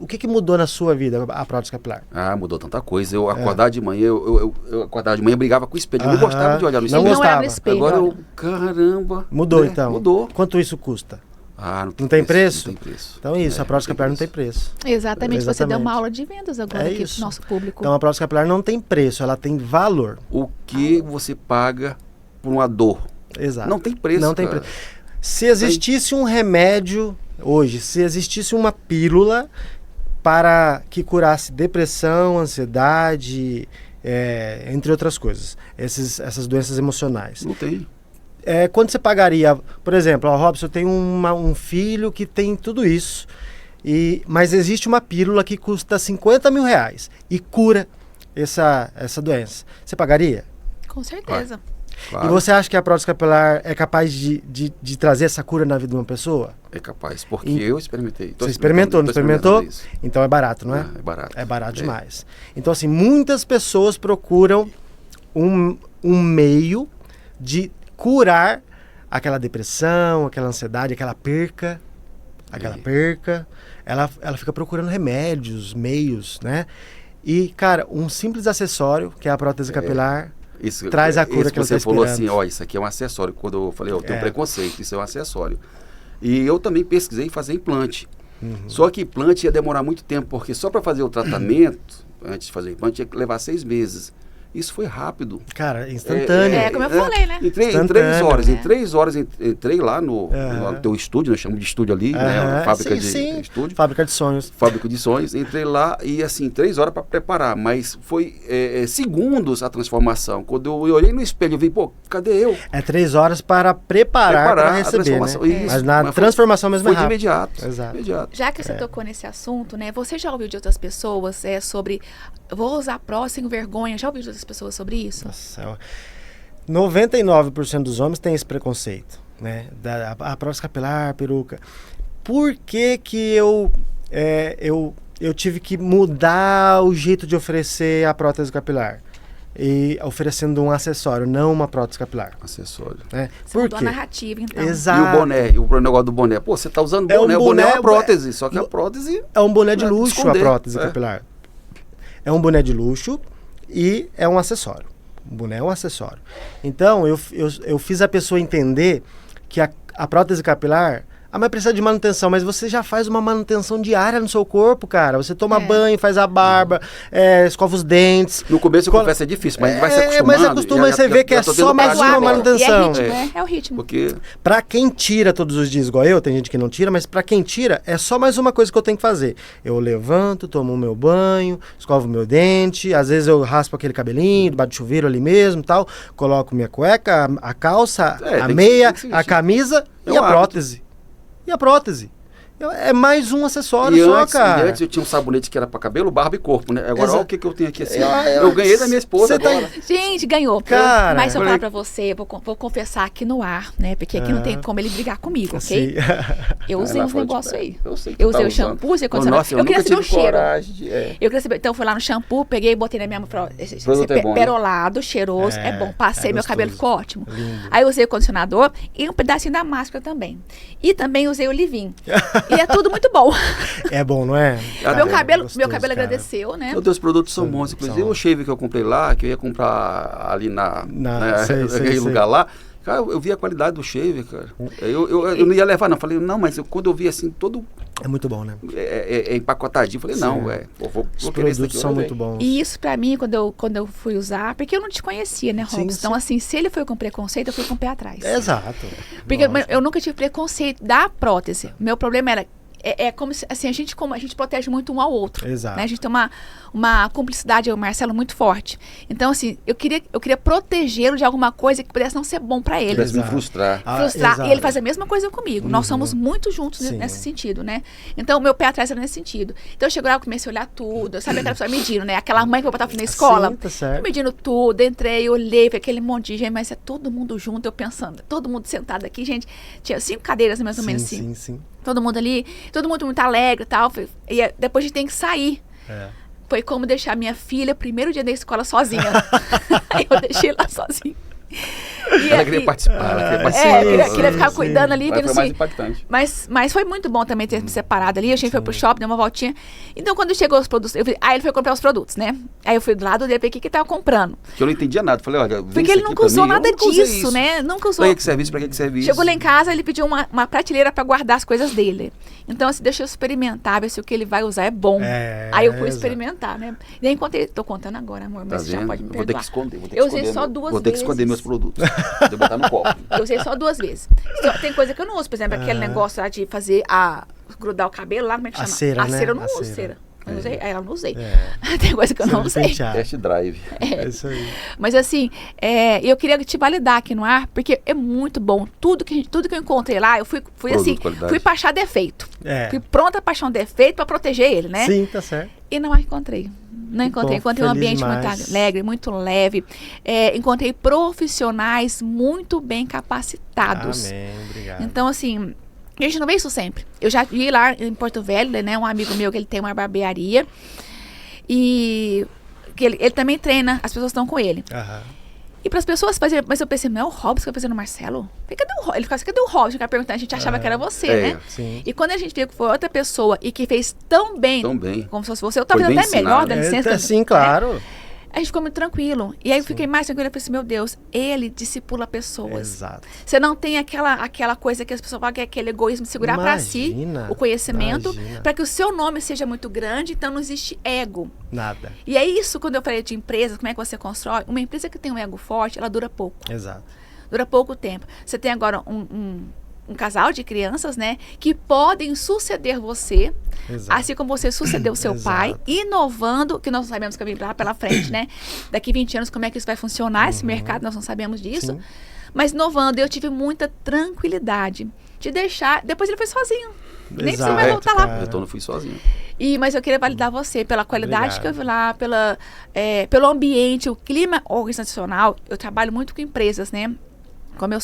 O que mudou na sua vida a prótese capilar? Ah, mudou tanta coisa. Eu acordava de manhã, eu acordava de manhã, brigava com o espelho. Eu não gostava de olhar no espelho. Não Não era gostava. no espelho. Agora olha. eu, caramba. Mudou, né? então? Mudou. Quanto isso custa? Ah, Não tem preço? Não tem preço. Então é isso, a prótese capilar não tem preço. Exatamente, você deu Exatamente. uma aula de vendas agora É aqui isso. pro nosso público. Então a prótese capilar não tem preço, ela tem valor. O que você paga por uma dor? Exato. Não tem preço, Não tem cara. preço. Se existisse um remédio hoje, se existisse uma pílula para que curasse depressão, ansiedade, entre outras coisas, essas doenças emocionais. Não tem. Quanto você pagaria? Por exemplo, Robson, eu tenho um filho que tem tudo isso, mas existe uma pílula que custa 50 mil reais e cura essa doença. Você pagaria? Com certeza. Claro, E você acha que a prótese capilar é capaz de trazer essa cura na vida de uma pessoa? é capaz, porque E- eu experimentei. Tô Você experimentou, não experimentando experimentou? isso. Então é barato, não é? É barato. É barato demais. Então, assim, muitas pessoas procuram um meio de curar aquela depressão, aquela ansiedade, aquela perca. Ela fica procurando remédios, meios, né? E, cara, um simples acessório, que é a prótese capilar, Isso, traz a cura isso que ela você está falou esperando. assim, ó, isso aqui é um acessório. Quando eu falei, eu tenho É. preconceito, isso é um acessório. E eu também pesquisei fazer implante. Uhum. Só que implante ia demorar muito tempo, porque só para fazer o tratamento, antes de fazer implante, ia levar 6 meses. Isso foi rápido. cara, instantâneo. É, como eu falei, né? Em 3 Instantâneo, horas. né? Em 3 horas entrei lá no teu estúdio, nós chamamos de estúdio ali, né? Aham, Fábrica sim, de sim. estúdio. Fábrica de sonhos. Fábrica de sonhos, entrei lá e assim, 3 horas para preparar, mas foi segundos a transformação. Quando eu olhei no espelho, eu vi, pô, cadê eu? É 3 horas para preparar para a receber, né? transformação. Isso, Mas na foi- transformação mesmo foi é de rápido. imediato. Exato. Imediato. Já que você tocou nesse assunto, né? Você já ouviu de outras pessoas sobre vou usar prótese sem vergonha? Já ouviu de outras pessoas sobre isso? Nossa, 99% dos homens têm esse preconceito, né? A prótese capilar, peruca. Por que que eu tive que mudar o jeito de oferecer a prótese capilar? E oferecendo um acessório, não uma prótese capilar, Acessório. né? Você Por mudou a quê? narrativa, então. Exato. E o boné, e o negócio do boné. Pô, você tá usando É um boné, o boné é boné, uma prótese, só que a prótese É um boné de é luxo esconder, a prótese é. capilar. É um boné de luxo e é um acessório. O boné é um acessório. Então, eu fiz a pessoa entender que a prótese capilar... mas precisa de manutenção, mas você já faz uma manutenção diária no seu corpo, cara. Você toma banho, faz a barba, escova os dentes. No começo eu Quando- confesso é difícil, mas a gente vai se acostumando. mas acostuma e você vê que é tô só tendo mais prática uma agora. manutenção. E é ritmo, É. né? É o ritmo. Porque Pra quem tira todos os dias igual eu, tem gente que não tira, mas pra quem tira, é só mais uma coisa que eu tenho que fazer. Eu levanto, tomo o meu banho, escovo o meu dente, às vezes eu raspo aquele cabelinho, debaixo do chuveiro ali mesmo, tal, coloco minha cueca, a calça, É, a tem que- meia, tem que ser a isso. camisa É e a um hábito. prótese. E a prótese. É mais um acessório E só, antes, cara. e antes eu tinha um sabonete que era pra cabelo, barba e corpo, né? Agora Exa- olha o que eu tenho aqui assim. É, Eu ganhei da minha esposa você tá- agora. Gente, ganhou. Cara. Mas se eu Falei- falar pra você, vou confessar aqui no ar, né? Porque aqui não tem como ele brigar comigo, ok? Sim. Eu usei Ela uns falou, negócios tipo, aí. eu sei que Eu tu tá usei o usando. shampoo, usei o condicionador. Nossa, eu Eu queria nunca saber o tive cheiro. coragem de... Eu queria saber. Então, fui lá no shampoo, peguei e botei na minha mão. Esse Produto é bom, né? perolado, cheiroso, é bom. Passei, meu gostoso. cabelo ficou ótimo. Lindo. Aí usei o condicionador e um pedacinho da máscara também. E também usei o leave-in. E é tudo muito bom. É bom, não é? Meu cabelo gostoso, cara. agradeceu, né? Os teus produtos são bons, inclusive são. o shave que eu comprei lá, que eu ia comprar ali sei, naquele lugar lá. Cara, eu vi a qualidade do shave, cara. Eu não ia levar, não. Falei, não, mas quando eu vi assim, todo É muito bom, né? empacotadinho, falei, não, vou Os querer esse produtos aqui, são eu muito levei. bons. E isso pra mim, quando eu fui usar, porque eu não te conhecia, né, Sim, Robson? Então, sim. assim, se ele foi com preconceito, eu fui com o pé atrás. Exato. Porque Lógico. eu nunca tive preconceito da prótese. Meu problema era. Como se, assim, a gente protege muito um ao outro. Exato. Né? A gente tem uma cumplicidade, eu e o Marcelo, muito forte. Então, assim, eu queria protegê-lo de alguma coisa que pudesse não ser bom pra ele. Tivesse me Exato. frustrar. Frustrar. exato. E ele faz a mesma coisa comigo. Nós somos muito juntos Sim. nesse sentido, né? Então, meu pé atrás era nesse sentido. Então, eu chegou lá, eu comecei a olhar tudo. Eu sabia aquela pessoa medindo, né? Aquela mãe que eu botava na escola. Sim, tá certo. Eu medindo tudo, entrei, olhei, vi aquele monte de gente, mas é todo mundo junto, eu pensando, todo mundo sentado aqui, gente. Tinha 5 cadeiras, mais ou menos assim. Sim. Todo mundo ali, todo mundo muito alegre e tal. E depois a gente tem que sair. foi como deixar minha filha primeiro dia da escola sozinha. Aí eu deixei lá sozinha. Ela queria participar, ela queria participar. Queria ficar cuidando ali. Foi mais impactante. Mas foi muito bom também ter me separado ali. A gente foi pro shopping, deu uma voltinha. Então, quando chegou os produtos, aí ele foi comprar os produtos, né? Aí eu fui do lado dele, ver o que tava comprando. Que eu não entendia nada. Falei, olha, porque ele nunca usou nada disso, né? Nunca usou. Pra que serve isso? Pra que serve isso? Chegou lá em casa, ele pediu uma prateleira pra guardar as coisas dele. Então, assim, deixa eu experimentar, ver se o que ele vai usar é bom. Aí eu fui experimentar, né? E aí encontrei, tô contando agora, amor, mas você já pode me perdoar. Vou ter que esconder. Eu usei só 2 vezes. Vou ter que esconder meus produtos. Vou botar no copo. Eu usei só 2 vezes. Tem coisa que eu não uso, por exemplo, aquele negócio lá de fazer grudar o cabelo lá, como é que chama? Cera, né? Cera eu não uso cera. Eu usei, ela não usei. Tem coisa que eu não usei. Test drive. É isso aí. Mas assim, eu queria te validar aqui no ar, porque é muito bom. Tudo que eu encontrei lá, eu fui assim, fui pra achar defeito. Fui pronta pra achar um defeito pra proteger ele, né? Sim, tá certo. E não encontrei. Não encontrei. Encontrei um ambiente muito alegre, muito leve. Encontrei profissionais muito bem capacitados. Amém, obrigado. Então, assim, a gente não vê isso sempre. Eu já vi lá em Porto Velho, né? Um amigo meu que ele tem uma barbearia. E que ele também treina, as pessoas estão com ele. E para as pessoas fazerem, mas eu pensei, não é o Robson que vai fazer no Marcelo? Cadê o Robson? Ele ficava assim, cadê o Robson? Eu ficava perguntando, a gente achava que era você, né? Sim. E quando a gente viu que foi outra pessoa e que fez tão bem, como se fosse você, eu estava fazendo até melhor, dá licença. Sim, claro. A gente ficou muito tranquilo. E aí eu fiquei mais tranquila. Eu falei assim, meu Deus, ele discipula pessoas. Exato. Você não tem aquela coisa que as pessoas falam que é aquele egoísmo de segurar para si o conhecimento, para que o seu nome seja muito grande, então não existe ego. Nada. E é isso, quando eu falei de empresas, como é que você constrói. Uma empresa que tem um ego forte, ela dura pouco. Exato. Dura pouco tempo. Você tem agora um casal de crianças, né, que podem suceder você, assim como você sucedeu seu pai, inovando, que nós não sabemos que vai vir lá pela frente, né? Daqui 20 anos, como é que isso vai funcionar, esse mercado, nós não sabemos disso. Mas inovando, eu tive muita tranquilidade de deixar. Depois ele foi sozinho. Nem precisa mais voltar lá. Eu não fui sozinho. Mas eu queria validar você pela qualidade que eu vi lá, pelo ambiente, o clima organizacional. Eu trabalho muito com empresas, né? Como eu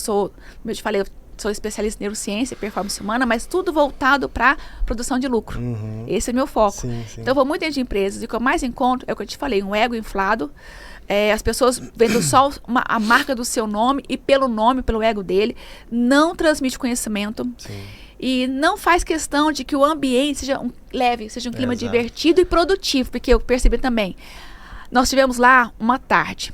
te falei, eu sou especialista em neurociência e performance humana, mas tudo voltado para produção de lucro. Esse é o meu foco. Então, eu vou muito dentro de empresas e o que eu mais encontro é o que eu te falei, um ego inflado. As pessoas vendo só a marca do seu nome e pelo ego dele, não transmite conhecimento. E não faz questão de que o ambiente seja leve, seja um clima divertido e produtivo, porque eu percebi também. Nós tivemos lá uma tarde.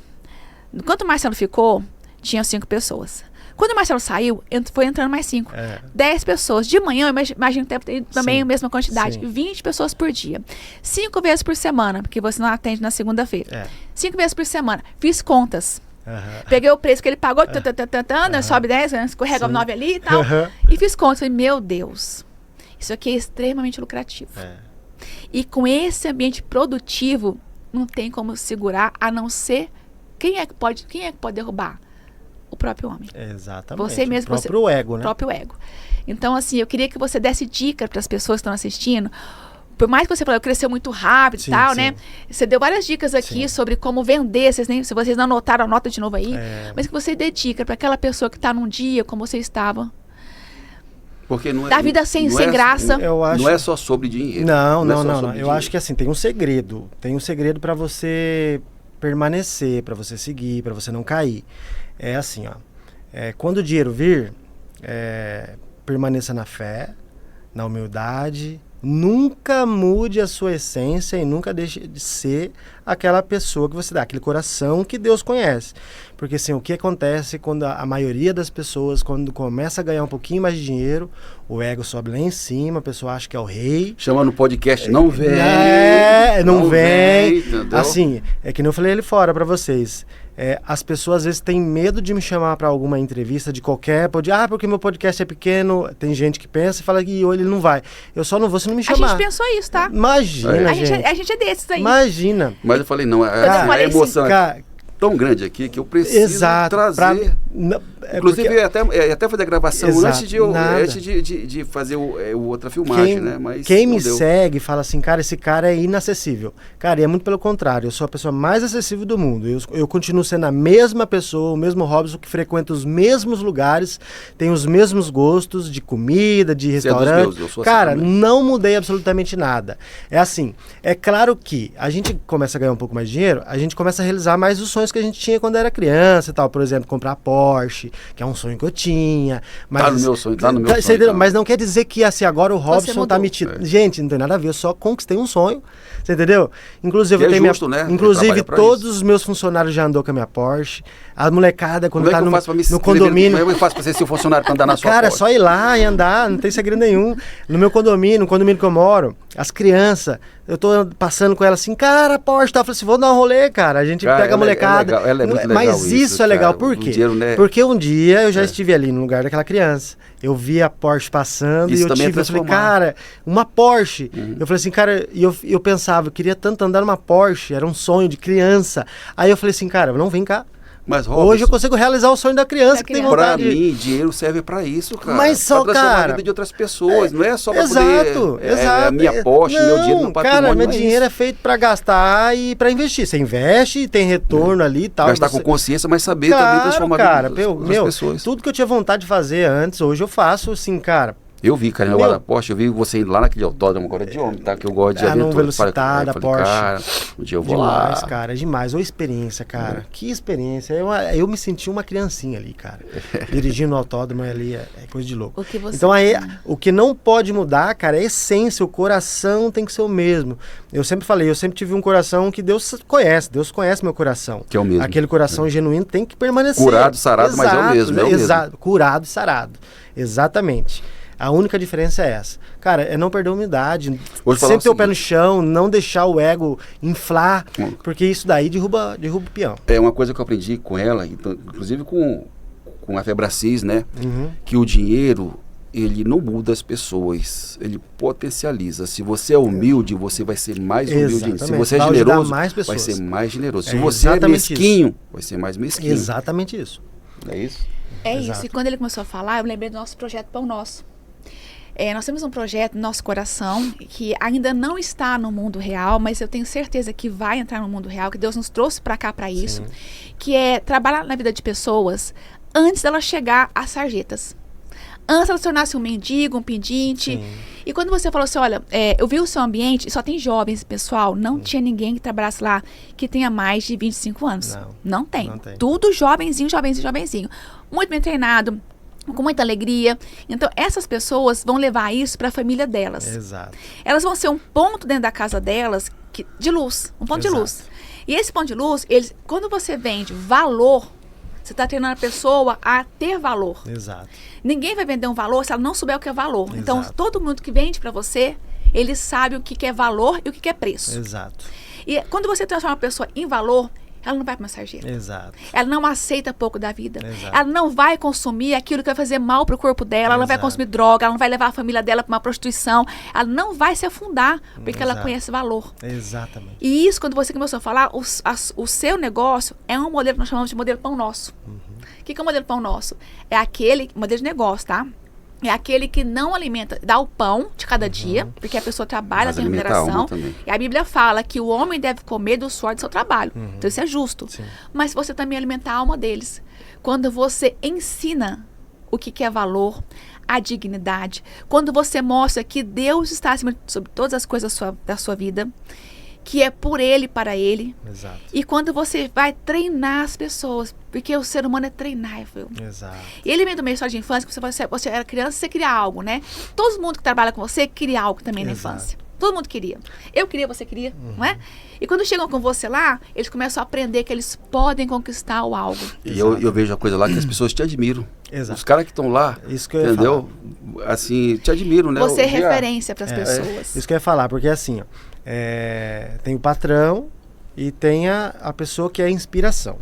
Enquanto o Marcelo ficou, tinha 5 pessoas. Quando o Marcelo saiu, foi entrando mais 5. 10 pessoas. De manhã, eu imagino que tem também a mesma quantidade. 20 pessoas por dia. 5 vezes por semana, porque você não atende na segunda-feira. 5 vezes por semana. Fiz contas. Peguei o preço que ele pagou, sobe 10, escorrega 9 ali e tal. E fiz contas. Falei, meu Deus, isso aqui é extremamente lucrativo. E com esse ambiente produtivo, não tem como segurar, a não ser... Quem é que pode derrubar? O próprio homem. Exatamente. Você mesmo. O próprio ego, né? O próprio ego. Então, assim, eu queria que você desse dica para as pessoas que estão assistindo. Por mais que você falou, cresceu muito rápido e tal, né? Você deu várias dicas aqui sobre como vender. Se vocês não anotaram, anota de novo aí. Mas que você dê dica para aquela pessoa que está num dia como você estava. Porque não é... Da vida sem graça. Não é só sobre dinheiro. Não. Eu acho que assim, tem um segredo. Tem um segredo para você permanecer, para você seguir, para você não cair. É assim, ó. Quando o dinheiro vir, permaneça na fé, na humildade. Nunca mude a sua essência e nunca deixe de ser aquela pessoa que você dá, aquele coração que Deus conhece. Porque assim, o que acontece quando a maioria das pessoas, quando começa a ganhar um pouquinho mais de dinheiro, o ego sobe lá em cima, a pessoa acha que é o rei. Chama no podcast, não vem. Não vem. Assim, é que nem eu falei ali fora pra vocês. As pessoas às vezes têm medo de me chamar para alguma entrevista de qualquer podcast. Porque meu podcast é pequeno. Tem gente que pensa e fala que ele não vai. Eu só não vou se não me chamar. A gente pensou isso, tá? Imagina, a gente é desses aí. Imagina. Mas eu falei, não, a emoção é tão grande aqui que eu preciso trazer. Inclusive, porque... eu até fazer a gravação Exato, antes de fazer outra filmagem, né? Mas quem não me deu. segue fala assim, cara, esse cara é inacessível. Cara, e é muito pelo contrário, eu sou a pessoa mais acessível do mundo. Eu continuo sendo a mesma pessoa, o mesmo Robson, que frequenta os mesmos lugares, tem os mesmos gostos de comida, de Você é dos restaurante. meus, eu sou assim Cara, também. não mudei absolutamente nada. É assim, é claro que a gente começa a ganhar um pouco mais de dinheiro, a gente começa a realizar mais os sonhos que a gente tinha quando era criança e tal. Por exemplo, comprar Porsche, que é um sonho que eu tinha. Mas, Tá no meu sonho, tá no meu você sonho, entendeu? tá. Mas não quer dizer que assim, agora o Robson mudou. tá metido. Gente, não tem nada a ver, eu só conquistei um sonho. Você entendeu? Inclusive, E eu é tenho justo, né? Inclusive, Trabalha pra todos isso. os meus funcionários já andou com a minha Porsche. A molecada, quando Como é tá que eu no, faço pra me no inscrever? condomínio. Como é que eu faço pra ser seu funcionário pra andar na sua Cara, é Porsche? só ir lá e andar, não tem segredo nenhum. No meu condomínio, no condomínio que eu moro, as crianças, eu tô passando com elas assim, cara, Porsche, tá? Eu falei assim, vou dar um rolê, cara. A gente Cara, pega a molecada. é muito legal Mas isso é legal, cara. por O quê? dinheiro, né? Porque um dia eu já estive ali no lugar daquela criança. Eu vi a Porsche passando Isso e eu também é eu falei, transformar. cara, uma Porsche. Eu falei assim, cara, e eu pensava, eu queria tanto andar numa Porsche, era um sonho de criança. Aí eu falei assim, cara, não, vem cá. Mas, Robson, Hoje eu consigo realizar o sonho da criança que tem criança. pra vontade de... mim, dinheiro serve pra isso, cara. Mas só, pra transformar cara, a vida de outras pessoas, não é só pra Exato, poder... exato. a minha Porsche, meu dinheiro, meu patrimônio, cara, meu não é dinheiro é isso. feito pra gastar e pra investir. Você investe, tem retorno ali e tal. Gastar você... com consciência, mas saber também transformar a cara, vida das outras meu, pessoas. tudo que eu tinha vontade de fazer antes, hoje eu faço, assim, cara. Eu vi, cara, Meu. lá da Porsche, eu vi você indo lá naquele autódromo agora de homem, tá? Que eu gosto de Ah, num aventura. Velocitar da Porsche. Cara, um dia eu vou Demais, lá. cara, demais. Ô experiência, cara. Que experiência. Eu me senti uma criancinha ali, cara. Dirigindo o autódromo ali é coisa de louco. O que você Então aí, o que não pode mudar, cara, é a essência, o coração tem que ser o mesmo. Eu sempre falei, eu sempre tive um coração que Deus conhece meu coração. Que é o mesmo. Aquele coração genuíno tem que permanecer. Curado, sarado, mas é o mesmo, é o mesmo. Exato, curado e sarado. Exatamente. A única diferença é essa. Cara, é não perder a humildade. Vou te falar Sempre ter o o pé no seguinte. chão, não deixar o ego inflar, porque isso daí derruba o peão. É uma coisa que eu aprendi com ela, então, inclusive com a Febracis, né? Uhum. Que o dinheiro, ele não muda as pessoas, ele potencializa. Se você é humilde, você vai ser mais humilde. Exatamente. Se você é Vai ajudar generoso, mais vai pessoas. ser mais generoso. É Se você é exatamente mesquinho, vai ser mais mesquinho. Exatamente isso. É isso? É Exato. isso. E quando ele começou a falar, eu lembrei do nosso projeto Pão Nosso. Nós temos um projeto no nosso coração que ainda não está no mundo real, mas eu tenho certeza que vai entrar no mundo real, que Deus nos trouxe para cá para isso, que é trabalhar na vida de pessoas antes delas chegar às sarjetas. Antes elas se tornassem um mendigo, um pedinte. Sim. E quando você falou assim, olha, eu vi o seu ambiente e só tem jovens, pessoal, não tinha ninguém que trabalhasse lá que tenha mais de 25 anos. Não tem. Não tem. Tudo jovenzinho. Muito bem treinado, com muita alegria. Então, essas pessoas vão levar isso para a família delas. Exato. Elas vão ser um ponto dentro da casa delas de luz, um ponto de Exato. luz. E esse ponto de luz, quando você vende valor, você está treinando a pessoa a ter valor. Exato. Ninguém vai vender um valor se ela não souber o que é valor. Então, Exato. todo mundo que vende para você, ele sabe o que é valor e o que é preço. Exato. E quando você transforma uma pessoa em valor, ela não vai para uma sarjeta. Exato. Ela não aceita pouco da vida. Exato. Ela não vai consumir aquilo que vai fazer mal pro corpo dela. Ela não vai Exato. consumir droga. Ela não vai levar a família dela para uma prostituição. Ela não vai se afundar porque ela Exato. conhece valor. Exatamente. E isso, quando você começou a falar, o seu negócio é um modelo que nós chamamos de modelo Pão Nosso. O que é o modelo Pão Nosso? É aquele modelo de negócio, tá? É aquele que não alimenta, dá o pão de cada dia, porque a pessoa trabalha, Mas tem alimenta a remuneração. alma também. E a Bíblia fala que o homem deve comer do suor do seu trabalho. Então isso é justo. Sim. Mas você também alimenta a alma deles. Quando você ensina o que é valor, a dignidade, quando você mostra que Deus está acima sobre todas as coisas da sua vida, que é por Ele, para Ele. Exato. E quando você vai treinar as pessoas, porque o ser humano é treinável. Exato. E ele vem do meio história de infância, que você era criança, você queria algo, né? Todo mundo que trabalha com você queria algo também na Exato. infância. Todo mundo queria. Eu queria, você queria, não é? E quando chegam com você lá, eles começam a aprender que eles podem conquistar o algo. E eu vejo a coisa lá que as pessoas te admiram. Exato. Os caras que estão lá, Isso que eu ia entendeu? Assim, te admiram, né? Você é O dia- referência para as pessoas. Isso que eu ia falar, porque assim, ó, tem o patrão e tem a pessoa que é a inspiração.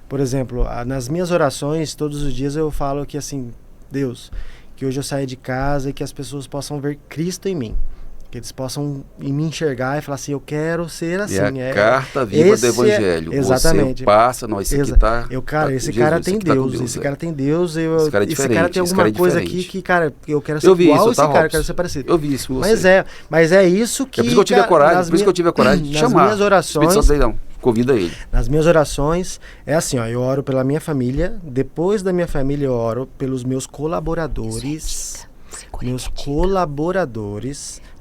Por exemplo, nas minhas orações, todos os dias eu falo que assim, Deus, que hoje eu saia de casa e que as pessoas possam ver Cristo em mim. Que eles possam me enxergar e falar assim, eu quero ser assim. É a carta viva do Evangelho. Exatamente. Você passa, não, esse aqui tá... esse cara tem Deus, esse cara tem Deus, esse cara é diferente, esse cara tem alguma coisa aqui que, cara, eu quero ser isso, igual esse cara, eu quero ser parecido. Eu vi isso com você. Mas é isso que... É por isso que eu tive a coragem, por isso que eu tive a coragem de chamar. Nas minhas orações... Convida ele. Nas minhas orações, é assim, ó, eu oro pela minha família, depois da minha família eu oro pelos meus colaboradores,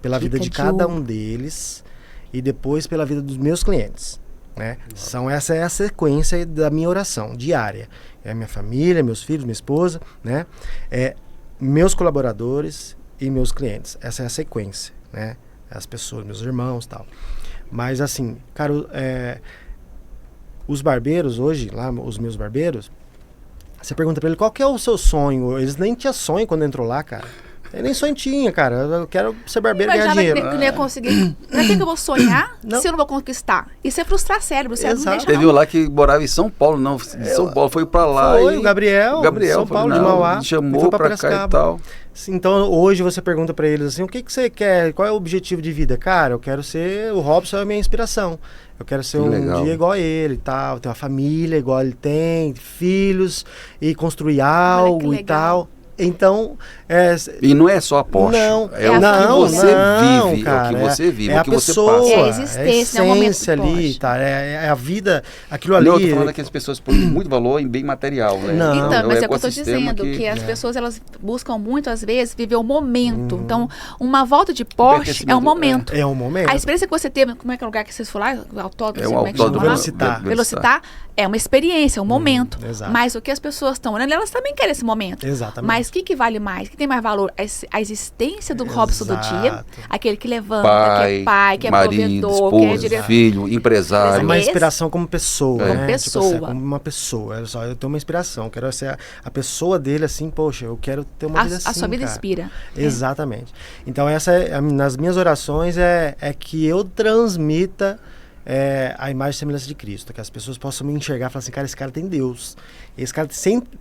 pela vida de cada um deles e depois pela vida dos meus clientes, né? Essa é a sequência da minha oração diária. É a minha família, meus filhos, minha esposa, né? Meus colaboradores e meus clientes. Essa é a sequência, né? As pessoas, meus irmãos, tal. Mas assim, cara, os barbeiros hoje, lá, os meus barbeiros, você pergunta pra ele qual que é o seu sonho. Eles nem tinham sonho quando entrou lá, cara. Ele nem sonho tinha, cara. Eu quero ser barbeiro e ganhar dinheiro. Eu não ia conseguir. Pra que eu vou sonhar se eu não vou conquistar? Isso é frustrar cérebro. Você não deixa, Teve um lá que morava em São Paulo, não. São Paulo foi pra lá. Foi, o Gabriel São Paulo, de Mauá. Me chamou pra cá e tal. Então, hoje você pergunta pra eles assim, o que você quer? Qual é o objetivo de vida? Cara, eu quero ser... O Robson é a minha inspiração. Eu quero ser dia igual a ele e tal. Ter uma família igual ele tem, filhos, e construir algo e tal. Então... E não é só a Porsche. Não, é o que você vive. Cara, é o que você vive, é o que você pessoa, passa. É a existência, é a momento essência ali, tá? É a vida, aquilo ali. Não, eu tô falando que as pessoas põem muito valor em bem material, né? Não. Então, mas é o que eu tô dizendo, que as pessoas, elas buscam muito, às vezes, viver o momento. Então, uma volta de Porsche é um momento. É um momento. A experiência que você teve, como é que é o lugar que vocês foram lá? O autódromo, um como é que chama lá? Velocitar. É uma experiência, um momento. Exato. Mas o que as pessoas estão olhando, elas também querem esse momento. Exatamente. Mas o que vale mais? O que tem mais valor? A existência do Robson do dia, aquele que levanta, que é pai, que é marido, provedor, esposa, que é diretor. filho, empresário. É uma inspiração como pessoa, Como né? pessoa. Tipo assim, como uma pessoa. Eu tenho uma inspiração. Quero ser a pessoa dele assim, poxa, eu quero ter uma vida assim, a sua vida cara. inspira. Exatamente. Então, nas minhas orações é que eu transmita a imagem e semelhança de Cristo, que as pessoas possam me enxergar e falar assim, cara, esse cara tem Deus. Esse cara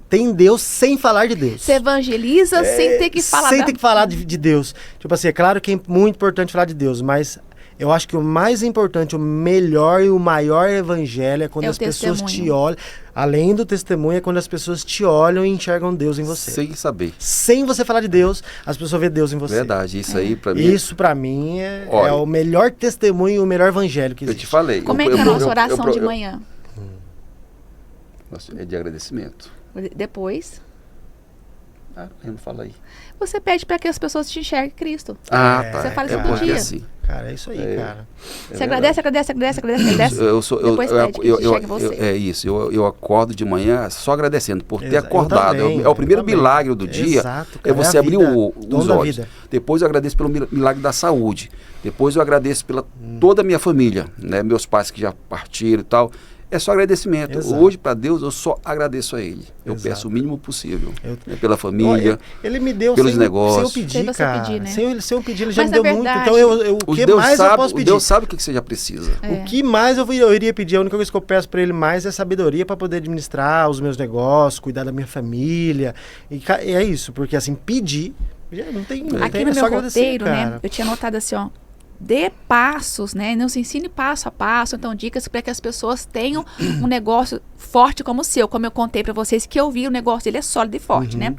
tem Deus sem falar de Deus. Você evangeliza sem ter que falar. Sem ter que falar de Deus. Tipo assim, é claro que é muito importante falar de Deus, mas eu acho que o mais importante, o melhor e o maior evangelho é quando as pessoas te olham. Além do testemunho, é quando as pessoas te olham e enxergam Deus em você. Sem saber. Sem você falar de Deus, as pessoas veem Deus em você. Verdade, isso aí pra mim... Isso pra mim é o melhor testemunho e o melhor evangelho que existe. Eu te falei. Como é que é a nossa oração de manhã? É de agradecimento. Depois... não fala aí. Você pede para que as pessoas te enxerguem Cristo. Tá. Você fala isso todo dia. Assim. Cara, é isso aí, cara. Você agradece. Depois pede que enxergue você. É isso. Eu acordo de manhã só agradecendo por ter acordado. É o primeiro milagre do dia. Exato, cara, é você abrir os olhos. Depois eu agradeço pelo milagre da saúde. Depois eu agradeço pela toda a minha família, né? Meus pais que já partiram e tal. É só agradecimento. Exato. Hoje, para Deus, eu só agradeço a Ele. Eu peço o mínimo possível. Pela família, Ele me deu pelos negócios. Sem eu pedir, cara. Pedir, né? Sem eu pedir, Ele já Mas me deu muito. Então, o que mais eu posso pedir? Deus sabe o que você já precisa. O que mais eu iria pedir? A única coisa que eu peço para Ele mais é sabedoria para poder administrar os meus negócios, cuidar da minha família. E é isso, porque assim, pedir, não tem aqui no meu roteiro, né? Eu tinha anotado assim, ó. Dê passos, né? Não se ensine passo a passo. Então, dicas para que as pessoas tenham um negócio forte como o seu. Como eu contei para vocês que eu vi, o negócio dele é sólido e forte, né?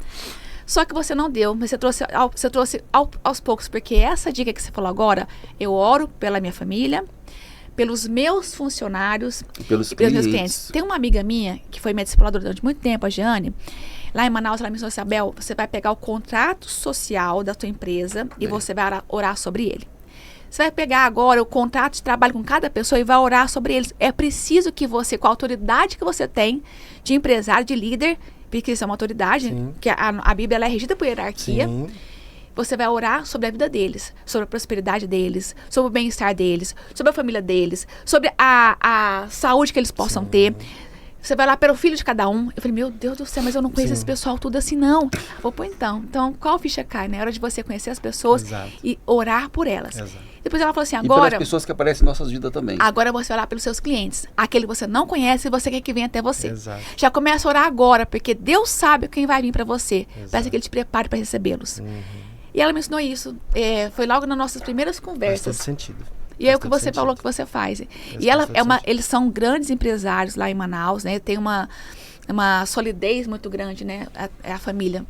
Só que você não deu, mas você trouxe aos poucos. Porque essa dica que você falou agora, eu oro pela minha família, pelos meus funcionários e pelos meus clientes. Tem uma amiga minha, que foi minha discipuladora durante muito tempo, a Jeane. Lá em Manaus, ela me disse, Isabel, você vai pegar o contrato social da sua empresa e você vai orar sobre ele. Você vai pegar agora o contrato de trabalho com cada pessoa e vai orar sobre eles. É preciso que você, com a autoridade que você tem de empresário, de líder, porque isso é uma autoridade, que a Bíblia ela é regida por hierarquia, você vai orar sobre a vida deles, sobre a prosperidade deles, sobre o bem-estar deles, sobre a família deles, sobre a saúde que eles possam ter. Você vai lá pelo filho de cada um. Eu falei, meu Deus do céu, mas eu não conheço esse pessoal tudo assim, não. Vou pôr então. Então, qual ficha cai? É hora de você conhecer as pessoas e orar por elas. Depois ela falou assim, agora... E pelas pessoas que aparecem em nossas vidas também. Agora você vai orar pelos seus clientes. Aquele que você não conhece e você quer que venha até você. Já começa a orar agora, porque Deus sabe quem vai vir para você. Peça que Ele te prepare para recebê-los. E ela me ensinou isso. Foi logo nas nossas primeiras Faz todo conversas. sentido. E é o Faz que todo você sentido. falou que você faz. E Faz ela todo sentido. eles são grandes empresários lá em Manaus, né? Tem uma solidez muito grande, né? A família.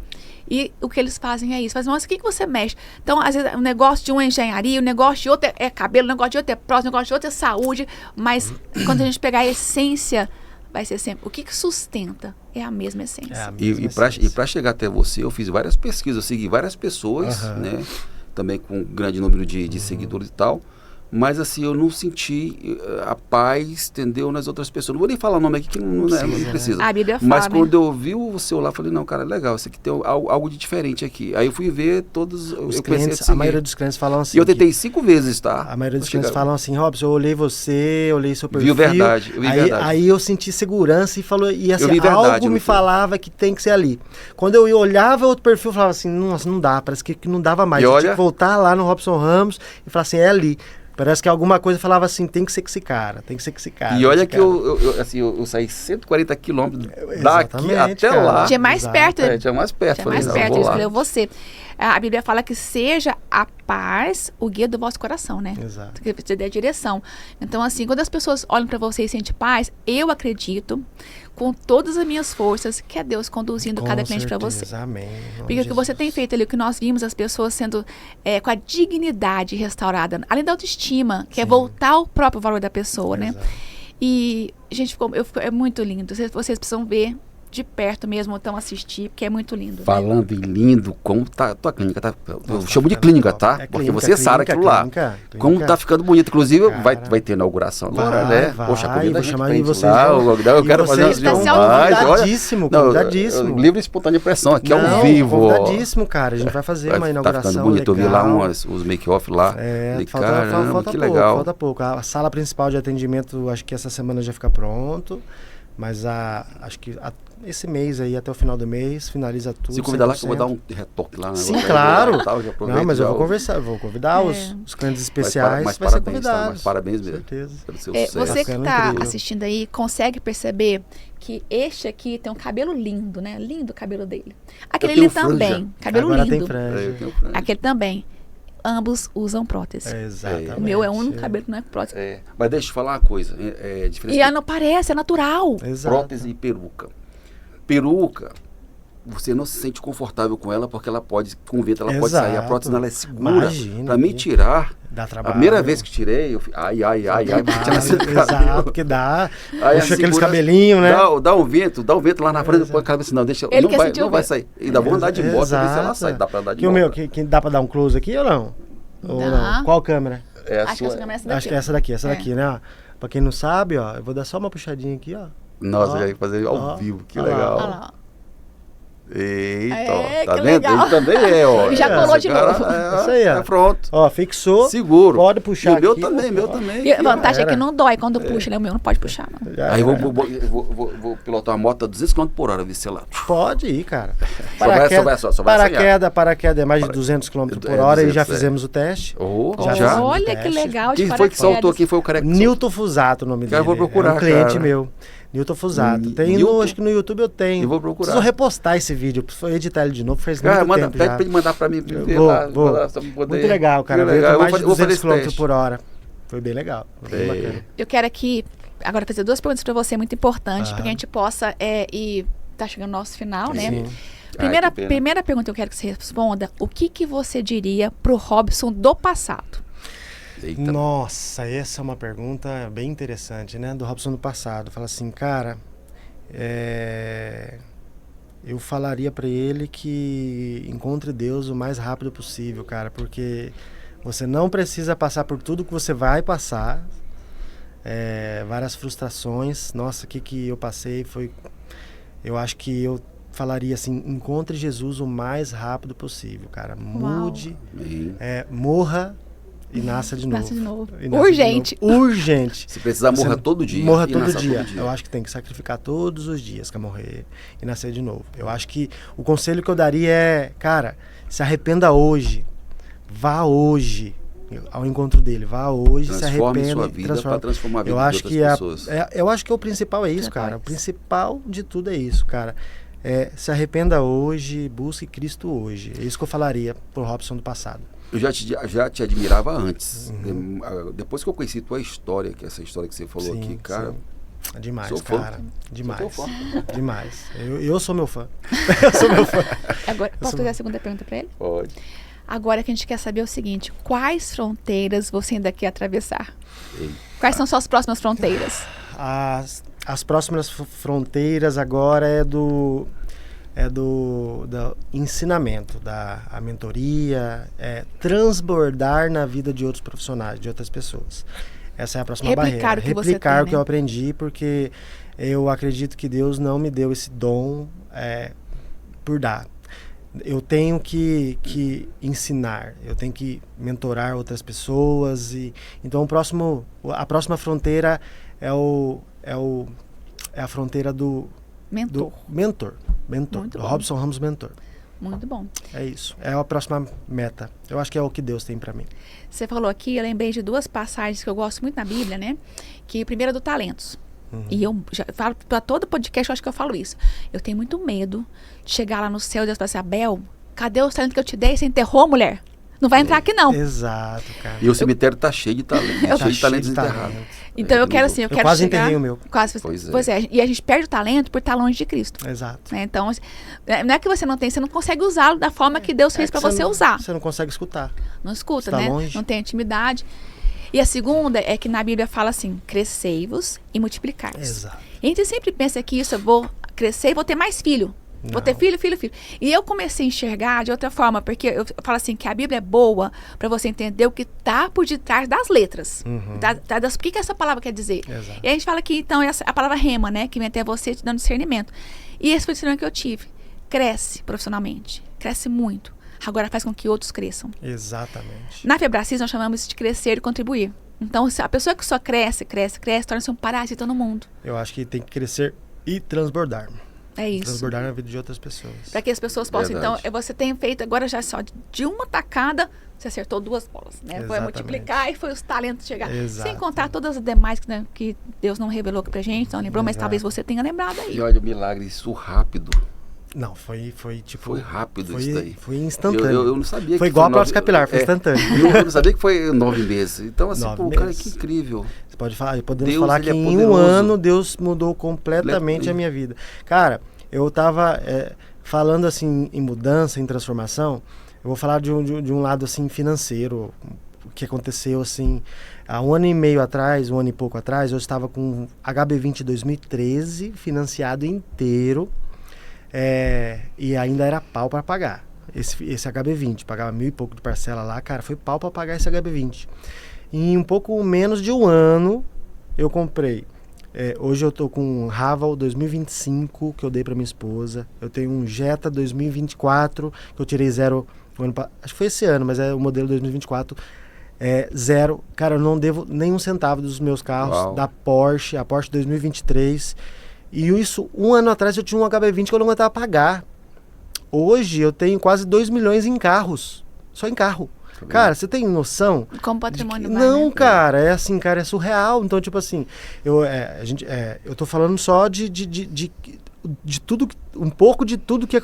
E o que eles fazem é isso. Fazem, nossa, o que você mexe? Então, às vezes, o negócio de uma engenharia, o negócio de outro é cabelo, o negócio de outro é próstata, o negócio de outro é saúde. Mas quando a gente pegar a essência, vai ser sempre. O que sustenta é a mesma essência. É a E mesma essência. para chegar até você, eu fiz várias pesquisas, eu segui várias pessoas, Aham. né? Também com um grande número de seguidores e tal. Mas assim, eu não senti a paz, entendeu, nas outras pessoas. Não vou nem falar o nome aqui, que não precisa. A Bíblia fala, Mas né? quando eu vi o seu lá, eu falei, não, cara, legal, isso aqui tem algo de diferente aqui. Aí eu fui ver todos, Os eu comecei a clientes, te seguir. a maioria dos clientes falam assim. E eu que- tentei 5 vezes, tá? A maioria dos Pra clientes chegar- falam assim, Robson, eu olhei você, eu olhei seu Vi perfil. verdade, eu vi aí, verdade. aí eu senti segurança e falou, e assim, vi verdade algo no me teu. falava que tem que ser ali. Quando eu olhava outro perfil, eu falava assim, nossa, não dá, parece que não dava mais. E Eu olha- tinha que voltar lá no Robson Ramos e falar assim, é ali. Parece que alguma coisa falava assim, tem que ser com esse cara, tem que ser com esse cara. E olha que cara. eu saí 140 quilômetros daqui Exatamente, até cara. lá. Tinha mais Exato. perto. Tinha mais perto. Tinha Falei, mais não, perto, vou ele lá. escolheu você. A Bíblia fala que seja a paz o guia do vosso coração, né? Exato. Que te dê a direção. Então, assim, quando as pessoas olham para você e sentem paz, eu acredito, com todas as minhas forças, que é Deus conduzindo Com cada cliente para você. certeza, Amém. Em nome Porque de o que você Jesus. tem feito ali, o que nós vimos, as pessoas sendo com a dignidade restaurada, além da autoestima, que é voltar ao próprio valor da pessoa, né? Exato. E, gente, é muito lindo. Vocês precisam ver de perto mesmo, então assistir, porque é muito lindo. né? Falando em lindo, como tá a tua clínica, tá? Eu Nossa, chamo de tá clínica, ficando tá? top. É Porque clínica, você sabe clínica, aquilo lá. clínica, Como clínica. tá ficando bonito. Inclusive, vai Cara, ter inauguração agora, vai, né? Poxa, convida a vou gente chamar pra aí gente vocês. lá. Eu E quero fazer vocês umas estão filmagens. Olha, convidadíssimo, não, convidadíssimo. livre e espontânea pressão, aqui Não, ao vivo. ó. Convidadíssimo, cara. A gente vai fazer uma Tá inauguração ficando bonito. Eu vi lá legal. os make-off lá. É, De caramba, falta que pouco, legal. falta pouco. A sala principal de atendimento, acho que essa semana já fica pronto. Mas acho que esse mês aí, até o final do mês, finaliza tudo. Se convidar lá, que eu vou 100%. dar um retoque lá. né? Sim, Vou claro. lá, tal, já aproveito Não, mas eu já vou o- conversar, vou convidar os clientes especiais, mas vai ser parabéns, tá? convidados. Mas parabéns mesmo. Com certeza. Pelo seu É, sucesso. você que ficando está incrível. assistindo aí consegue perceber que este aqui tem um cabelo lindo, né? Lindo o cabelo dele. Aquele tenho ali franja. também, cabelo Agora lindo. tem franja. É, eu tenho franja. Aquele também. Ambos usam prótese. Exatamente. O meu é o único cabelo que não é prótese. É, mas deixa eu te falar uma coisa. É diferença E não parece, é natural. Exato. prótese e peruca. Peruca, você não se sente confortável com ela porque ela pode, com o vento, ela pode sair. A Exato. prótese ela é segura. Imagina Pra mim que tirar, Dá a trabalho. primeira vez que tirei, eu fiquei, ai, porque tinha nascido Exato, cabelo. porque dá. Aí a Puxa aqueles segurança cabelinhos, né? Dá um vento lá na frente, põe a cabeça, não, deixa, Ele não quer vai, sentir não o vai vento. sair. E dá bom andar de moto, ver se ela Exato. sai, dá pra andar de Que o moto. meu, que dá pra dar um close aqui ou não? Ou Dá. não? Qual câmera? É a Acho que sua... essa câmera é essa daqui. Acho que é essa É. daqui, né? Ó, pra quem não sabe, ó, eu vou dar só uma puxadinha aqui, ó. Nossa, Ó, já ia fazer ao ó, vivo, que ó lá. legal. Olha lá. Eita, É, ó, tá que vendo? legal. Ele também é, ó. E já colou Esse de cara novo. Isso aí, ó. É pronto. Ó, fixou. Seguro. Pode puxar E o meu aqui. também, meu Ó. também. E a aqui, ó. vantagem é que era. não dói quando puxa, né? O meu não pode puxar, não. Já Aí era. vou pilotar uma moto a 200 km por hora, ver se ela... Pode ir, cara. Só vai Paraquedas é mais de 200 km por É, hora e 200, já é. fizemos o teste. Oh, Já já? fizemos. Olha que teste. legal de Quem foi que soltou? paraquedas. Quem foi o cara que Newton Fusato, o nome Cara, dele. eu vou procurar, É um cliente cara. meu. Newton Fusato. Tem Newton? acho que no YouTube eu tenho. Eu vou procurar. Preciso repostar esse vídeo. Preciso editar ele de novo. Faz Cara, muito tempo pede já. pra ele mandar pra mim ver Vou, lá, vou. lá, só pra poder... Muito legal, cara. Que Veio legal. com Eu mais de vou fazer 200 esse km teste. por hora. Foi bem legal. Foi bem bacana. Eu quero aqui, agora fazer duas perguntas para você, muito importantes, Ah. para que a gente possa ir... Tá chegando o nosso final, né? Sim. Primeira, que pena. primeira pergunta que eu quero que você responda, o que você diria pro Robson do passado? Eita. Nossa, essa é uma pergunta bem interessante, né? Do Robson do passado. Fala assim, cara, eu falaria pra ele que encontre Deus o mais rápido possível, cara, porque você não precisa passar por tudo que você vai passar. Várias frustrações. Nossa, o que eu passei foi... Eu acho que eu falaria assim, encontre Jesus o mais rápido possível, cara. Mude, Amém. morra e nasça de novo. Nasce de novo. E nasça Urgente. de novo. Urgente. Se precisar, morra Você todo dia. Morra e todo nasça dia. Eu acho que tem que sacrificar todos os dias pra morrer e nascer de novo. Eu acho que o conselho que eu daria é, cara, se arrependa hoje. Vá hoje ao encontro dele. Vá hoje, se Transforme arrependa. sua vida transforma. para transformar a vida Eu de acho outras que pessoas. eu acho que o principal é isso, Principal cara. é O isso. principal de tudo é isso, cara. se arrependa hoje, busque Cristo hoje. É isso que eu falaria pro Robson do passado. Eu já te admirava antes. Depois que eu conheci tua história, que essa história que você falou aqui, cara... Sim. É demais, sou fã. cara. Demais. Sou teu fã. Demais. Eu sou meu fã. Eu sou meu fã. Agora, posso fazer a segunda pergunta para ele? Pode. Agora que a gente quer saber o seguinte, quais fronteiras você ainda quer atravessar? Eita. Quais são suas próximas fronteiras? As próximas fronteiras agora é do ensinamento, a mentoria, transbordar na vida de outros profissionais, de outras pessoas. Essa é a próxima Replicar barreira. o que você Replicar tem, o que né? eu aprendi, porque eu acredito que Deus não me deu esse dom por dar. Eu tenho que ensinar, eu tenho que mentorar outras pessoas. Então a próxima fronteira é a fronteira do mentor. Muito Do bom. Robson Ramos Mentor. Muito bom. É isso. É a próxima meta. Eu acho que é o que Deus tem pra mim. Você falou aqui, eu lembrei de duas passagens que eu gosto muito na Bíblia, né? Que a primeira é do talentos. E eu já falo para todo podcast, eu acho que eu falo isso. Eu tenho muito medo de chegar lá no céu e Deus falar assim, Abel, cadê os talentos que eu te dei? Você enterrou, mulher? Não vai entrar aqui, não. Exato, cara. E o cemitério tá cheio de talentos, cheio de talentos enterrados. Então eu quero assim, eu quero quase chegar... enterrei o meu. Quase, pois é. E a gente perde o talento por estar longe de Cristo. Exato. Né? Então, não é que você não tem, você não consegue usá-lo da forma que Deus fez para você usar. Você não consegue escutar. Não escuta, Está né? longe. Não tem intimidade. E a segunda é que na Bíblia fala assim, crescei-vos e multiplicai-vos. Exato. E a gente sempre pensa que isso, eu vou crescer e vou ter mais filho. Vou ter Não. filho. E eu comecei a enxergar de outra forma, porque eu falo assim, que a Bíblia é boa para você entender o que está por detrás das letras. O que essa palavra quer dizer? Exato. E a gente fala que, então, essa, a palavra rema, né? Que vem até você te dando discernimento. E esse foi o discernimento que eu tive. Cresce profissionalmente. Cresce muito. Agora faz com que outros cresçam. Exatamente. Na Febracis, nós chamamos isso de crescer e contribuir. Então, se a pessoa que só cresce, torna-se um parasita no mundo. Eu acho que tem que crescer e transbordar. É isso. Transbordar na vida de outras pessoas. Para que as pessoas possam. Verdade. Então, você tem feito agora já só de uma tacada, você acertou duas bolas, né? Foi Exatamente. multiplicar e foi os talentos chegar. Exato. Sem contar todas as demais que Deus não revelou aqui pra gente, não lembrou, mas Exato. talvez você tenha lembrado aí. E olha o milagre, isso rápido. Não, foi tipo... Foi rápido isso daí. Foi instantâneo. Eu não sabia Foi que igual a nove- prótese capilar, foi instantâneo. Eu não sabia que foi 9 meses. Então, assim, 9 pô, cara, meses. que incrível. Você pode falar, podemos Deus, falar ele que é em um poderoso. ano Deus mudou completamente a minha vida. Cara, eu tava falando assim em mudança, em transformação, eu vou falar de um lado assim financeiro, o que aconteceu assim, há 1 ano e meio atrás, 1 ano e pouco atrás, eu estava com HB20 2013 financiado inteiro, e ainda era pau para pagar. Esse HB20, pagava 1.000 e pouco de parcela lá, cara, foi pau para pagar esse HB20. Em um pouco menos de 1 ano, eu comprei. Hoje eu tô com um Raval 2025 que eu dei para minha esposa. Eu tenho um Jetta 2024 que eu tirei zero. Acho que foi esse ano, mas é o modelo 2024. Zero. Cara, eu não devo nem um centavo dos meus carros. Uau. Da Porsche, a Porsche 2023. E isso, 1 ano atrás eu tinha um HB20 que eu não aguentava pagar. Hoje eu tenho quase 2 milhões em carros. Só em carro. Cara, você tem noção? Como patrimônio vai, Não, né? cara, é assim, cara, é surreal. Então, tipo assim, eu tô falando só de tudo, um pouco de tudo que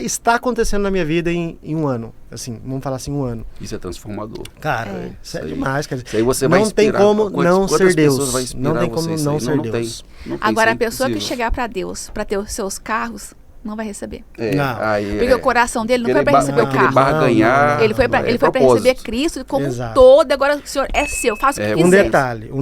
está acontecendo na minha vida em 1 ano. Assim, vamos falar assim, 1 ano. Isso é transformador. Cara, isso é Isso aí. demais, cara. Isso aí você vai Não tem inspirar. como não Quantas ser Deus. pessoas vai inspirar Não tem como você? Isso não aí ser não Deus. tem, não tem, Agora, a isso é pessoa que impossível. chegar para Deus, para ter os seus carros, não vai receber. Não. Porque o coração dele não foi para receber o não, carro. barganhar. Ele foi para receber propósito. Cristo como um Exato. todo. Agora o Senhor é seu, faça o que Um quiser.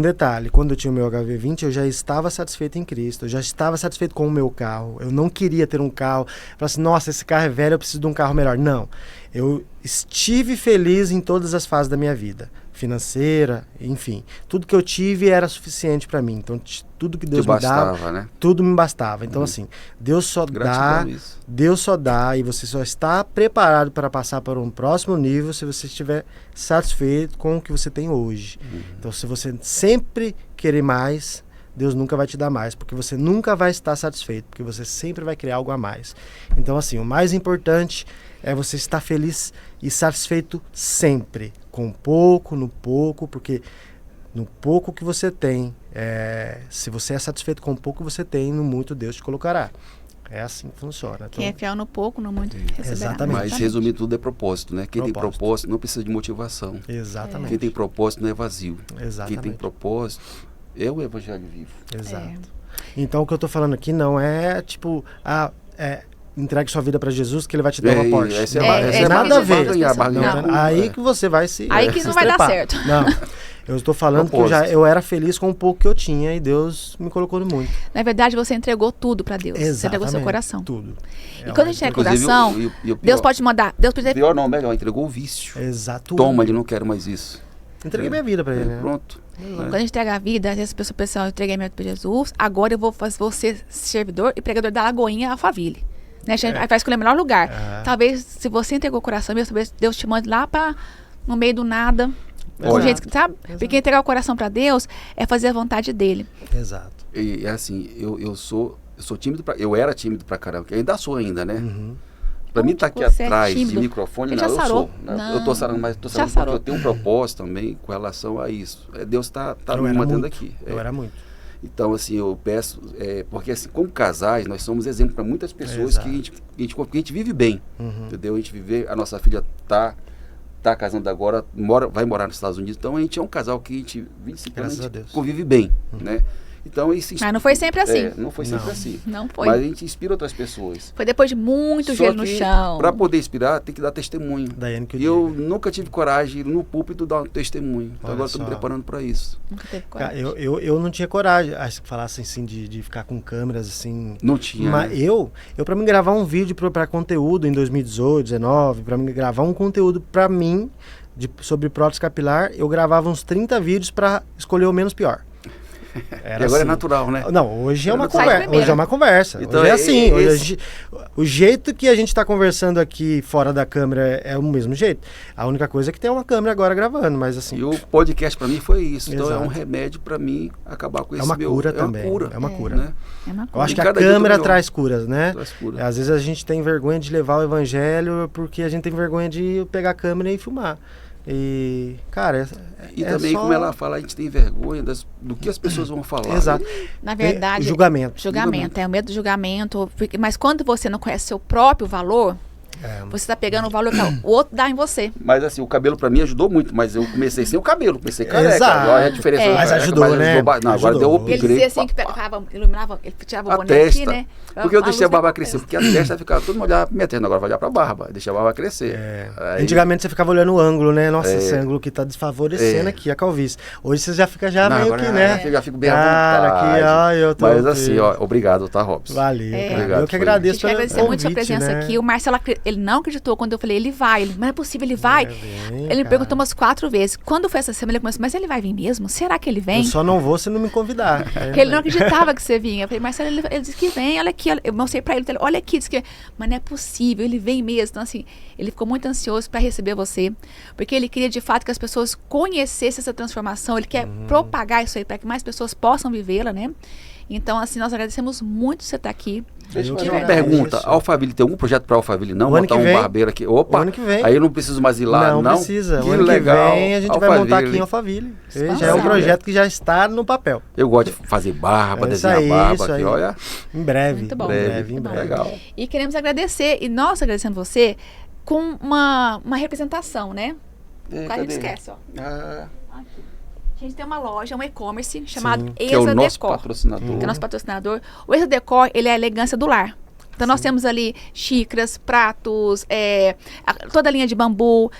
detalhe, quando eu tinha o meu HV20, eu já estava satisfeito em Cristo, eu já estava satisfeito com o meu carro, eu não queria ter um carro, falar assim, nossa, esse carro é velho, eu preciso de um carro melhor. Não, eu estive feliz em todas as fases da minha vida, financeira, enfim, tudo que eu tive era suficiente para mim, então tudo que Deus me dava, bastava, né? tudo me bastava. Então assim, Deus só Gratidão isso. Deus só dá e você só está preparado para passar para um próximo nível se você estiver satisfeito com o que você tem hoje. Então se você sempre querer mais, Deus nunca vai te dar mais, porque você nunca vai estar satisfeito, porque você sempre vai criar algo a mais. Então assim, o mais importante é você estar feliz e satisfeito sempre, com pouco, no pouco, porque no pouco que você tem, se você é satisfeito com o pouco que você tem, no muito Deus te colocará. É assim que funciona. Quem é fiel no pouco, no muito receberá. Exatamente. Mas resumindo tudo é propósito, né? Quem tem Propósito. propósito não precisa de motivação. Exatamente. Quem tem propósito não é vazio. Exatamente. Quem tem propósito é o evangelho vivo. Exato. Então o que eu tô falando aqui não é tipo, entregue sua vida para Jesus que ele vai te dar uma Porsche. Essa Não, é tem nada a ver. Barganhar. Não, aí que você vai se Aí que se não vai dar estrepar. certo. Não. Eu estou falando que eu era feliz com o pouco que eu tinha e Deus me colocou no muito. Na verdade, você entregou tudo pra Deus. Exatamente. Você entregou seu coração. Tudo. E quando a gente entrega o Inclusive, coração, o pior- Deus pode mandar. Deus pode Pior não, melhor, entregou o vício. Exato. Toma, ele não quer mais isso. Entreguei minha vida para ele, né? Pronto. Quando a gente entrega a vida, às vezes as pessoas pensam, eu entreguei minha vida pra Jesus, agora eu vou ser servidor e pregador da Lagoinha Alphaville. Né? A gente vai escolher o melhor lugar. Talvez, se você entregou o coração mesmo, talvez Deus te mande lá no meio do nada. Com gente, sabe? Porque entregar o coração pra Deus é fazer a vontade dele. Exato. E é assim, eu sou tímido eu era tímido pra caramba, que ainda sou ainda, né? Pra mim estar aqui você é atrás de tímido. microfone, Ele não, já eu sarou. sou. Né? Não. Eu tô sarando, mas tô Já sarando porque sarou. eu tenho um propósito também com relação a isso. Deus tá Eu me era mantendo muito. aqui. Eu era muito. Então, assim, eu peço, porque assim, como casais, nós somos exemplo para muitas pessoas Exato. que a gente vive bem, entendeu? A gente vive, a nossa filha tá casando agora, vai morar nos Estados Unidos, então a gente é um casal que a gente, 25 anos, Graças a a gente Deus. convive bem, né? Então, isso Mas não foi sempre assim. não foi sempre Não. assim. Não foi. Mas a gente inspira outras pessoas. Foi depois de muito gelo no chão. Para poder inspirar, tem que dar testemunho. Daiane que eu E eu digo. nunca tive coragem no púlpito dar um testemunho. Então Olha agora estou me só. preparando para isso. Nunca teve Cara, coragem. eu não tinha coragem, acho que falassem assim, de ficar com câmeras assim. Não tinha. Mas né? eu para me gravar um vídeo para conteúdo em 2018, 2019, para me gravar um conteúdo para mim sobre prótese capilar, eu gravava uns 30 vídeos para escolher o menos pior. E agora é natural, né? Não, hoje é uma Sai conversa. primeiro. Hoje é uma conversa. Então, Hoje é assim. Hoje esse- o jeito que a gente está conversando aqui fora da câmera é o mesmo jeito. A única coisa é que tem uma câmera agora gravando, mas assim. E o podcast para mim foi isso. Então é Exato. um remédio para mim acabar com É esse uma meu... cura é também. Uma cura, É uma cura. né? É uma Eu coisa. acho que a Cada dia eu tô câmera melhor. traz curas, né? Traz cura. Às vezes a gente tem vergonha de levar o evangelho porque a gente tem vergonha de pegar a câmera e filmar. E, cara, E é também, só... como ela fala, a gente tem vergonha do que as pessoas vão falar. Exato. Na verdade, Julgamento. julgamento, é o medo do julgamento. Mas quando você não conhece seu próprio valor, você está pegando o valor que o outro dá em você. Mas assim, o cabelo para mim ajudou muito, mas eu comecei sem o cabelo, comecei careca. Exato. Olha a diferença. É. Mas ajudou, né? Não, agora Ajudou. deu E upgrade. ele dizia assim que iluminava, ele tirava o A boné testa. aqui, né? Porque eu deixei a barba luz crescer, porque a testa ficava todo mundo olhar pra minha testa, agora vai olhar pra barba, deixa a barba crescer. Aí- Antigamente você ficava olhando o ângulo, né? Nossa, É. esse ângulo que tá desfavorecendo É. aqui a calvície. Hoje você já fica Não, meio agora que, né? eu já fico bem à Cara, vontade. aqui, ó, eu tô... Mas assim, ó, obrigado, tá, Robson? Valeu, É. cara. Obrigado, Eu que foi. A agradeço gente quer pelo agradecer muito sua convite, presença né? aqui. O Marcelo, ele não acreditou quando eu falei, ele vai. Ele, não é possível, ele vai. Vem, Ele me cara. perguntou umas 4 vezes. Quando foi essa semana, ele começou, mas ele vai vir mesmo? Será que ele vem? Eu só não vou se não me convidar. Porque ele não acreditava que você vinha. Eu falei, Marcelo, ele disse que vem, olha aqui. Eu mostrei pra ele, olha aqui, disse que... Mas não é possível, ele vem mesmo. Então, assim, ele ficou muito ansioso para receber você. Porque ele queria, de fato, que as pessoas conhecessem essa transformação. Ele quer propagar isso aí para que mais pessoas possam vivê-la, né? Então, assim, nós agradecemos muito você estar aqui. Deixa eu Eu fazer que uma agradeço. pergunta. A Alphaville tem algum projeto para Alphaville? Não, O ano botar que um vem. barbeiro aqui. Opa, O ano que vem. aí eu não preciso mais ir lá, não? Não precisa. Que O ano legal. que vem a gente vai montar aqui em Alphaville. Alphaville. Já é um projeto que já está no papel. Eu gosto de fazer barba, É isso desenhar aí, barba isso aqui, aí. olha. Em breve. Muito bom. Em breve, em Muito bom. breve. Legal. E queremos agradecer, e nós agradecendo você, com uma representação, né? É, Quase a gente cadê? esquece, ó. Ah, A gente tem uma loja, um e-commerce chamado Sim. que é o Exa nosso Decor. patrocinador. Que é nosso patrocinador. O Exa Decor, ele é a elegância do lar. Então nós temos ali xícaras, pratos, toda a linha de bambu.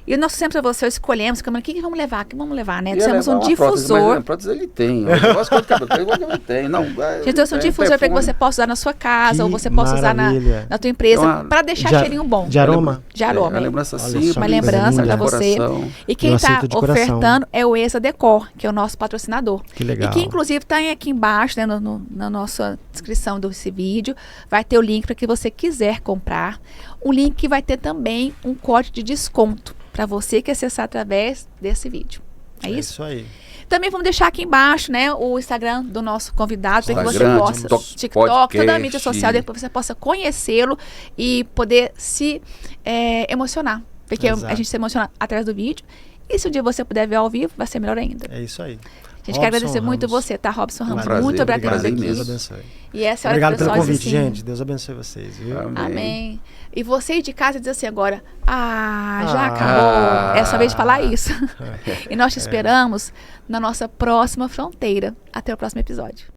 E nós sempre você escolhemos, o que vamos levar? O que vamos levar, né? Ia Temos levar um uma prótese, difusor. mas a prótese ele tem. Eu gosto de cabelo, ele tem. Não, A gente trouxe um difusor para que você possa usar na sua casa, Que ou você possa usar maravilha. na tua empresa, É uma- para deixar de- cheirinho bom. De aroma. De aroma. uma lembrança Olha simples. só Uma que lembrança linda. para você. Coração. E quem Eu está aceito de coração. ofertando é o Exa Decor, que é o nosso patrocinador. Que legal. E que inclusive está aqui embaixo, né, na nossa descrição desse vídeo, vai ter o link para que você quiser comprar. Um link que vai ter também um código de desconto para você que acessar através desse vídeo. É isso? Isso aí. Também vamos deixar aqui embaixo, né, o Instagram do nosso convidado, para que você Instagram, possa, TikTok, podcast. toda a mídia social dele, para que você possa conhecê-lo e poder se emocionar. Porque Exato. a gente se emociona através do vídeo. E se um dia você puder ver ao vivo, vai ser melhor ainda. É isso aí. A gente quer agradecer muito você, tá, Robson Ramos? Prazer, Muito obrigado por prazer ter mesmo. aqui. Deus abençoe. E essa é a hora Obrigado que o pelo pessoal diz convite, assim, gente. Deus abençoe vocês, viu? Amém. E você de casa diz assim agora, já acabou. É sua vez de falar isso. E nós te esperamos na nossa próxima fronteira. Até o próximo episódio.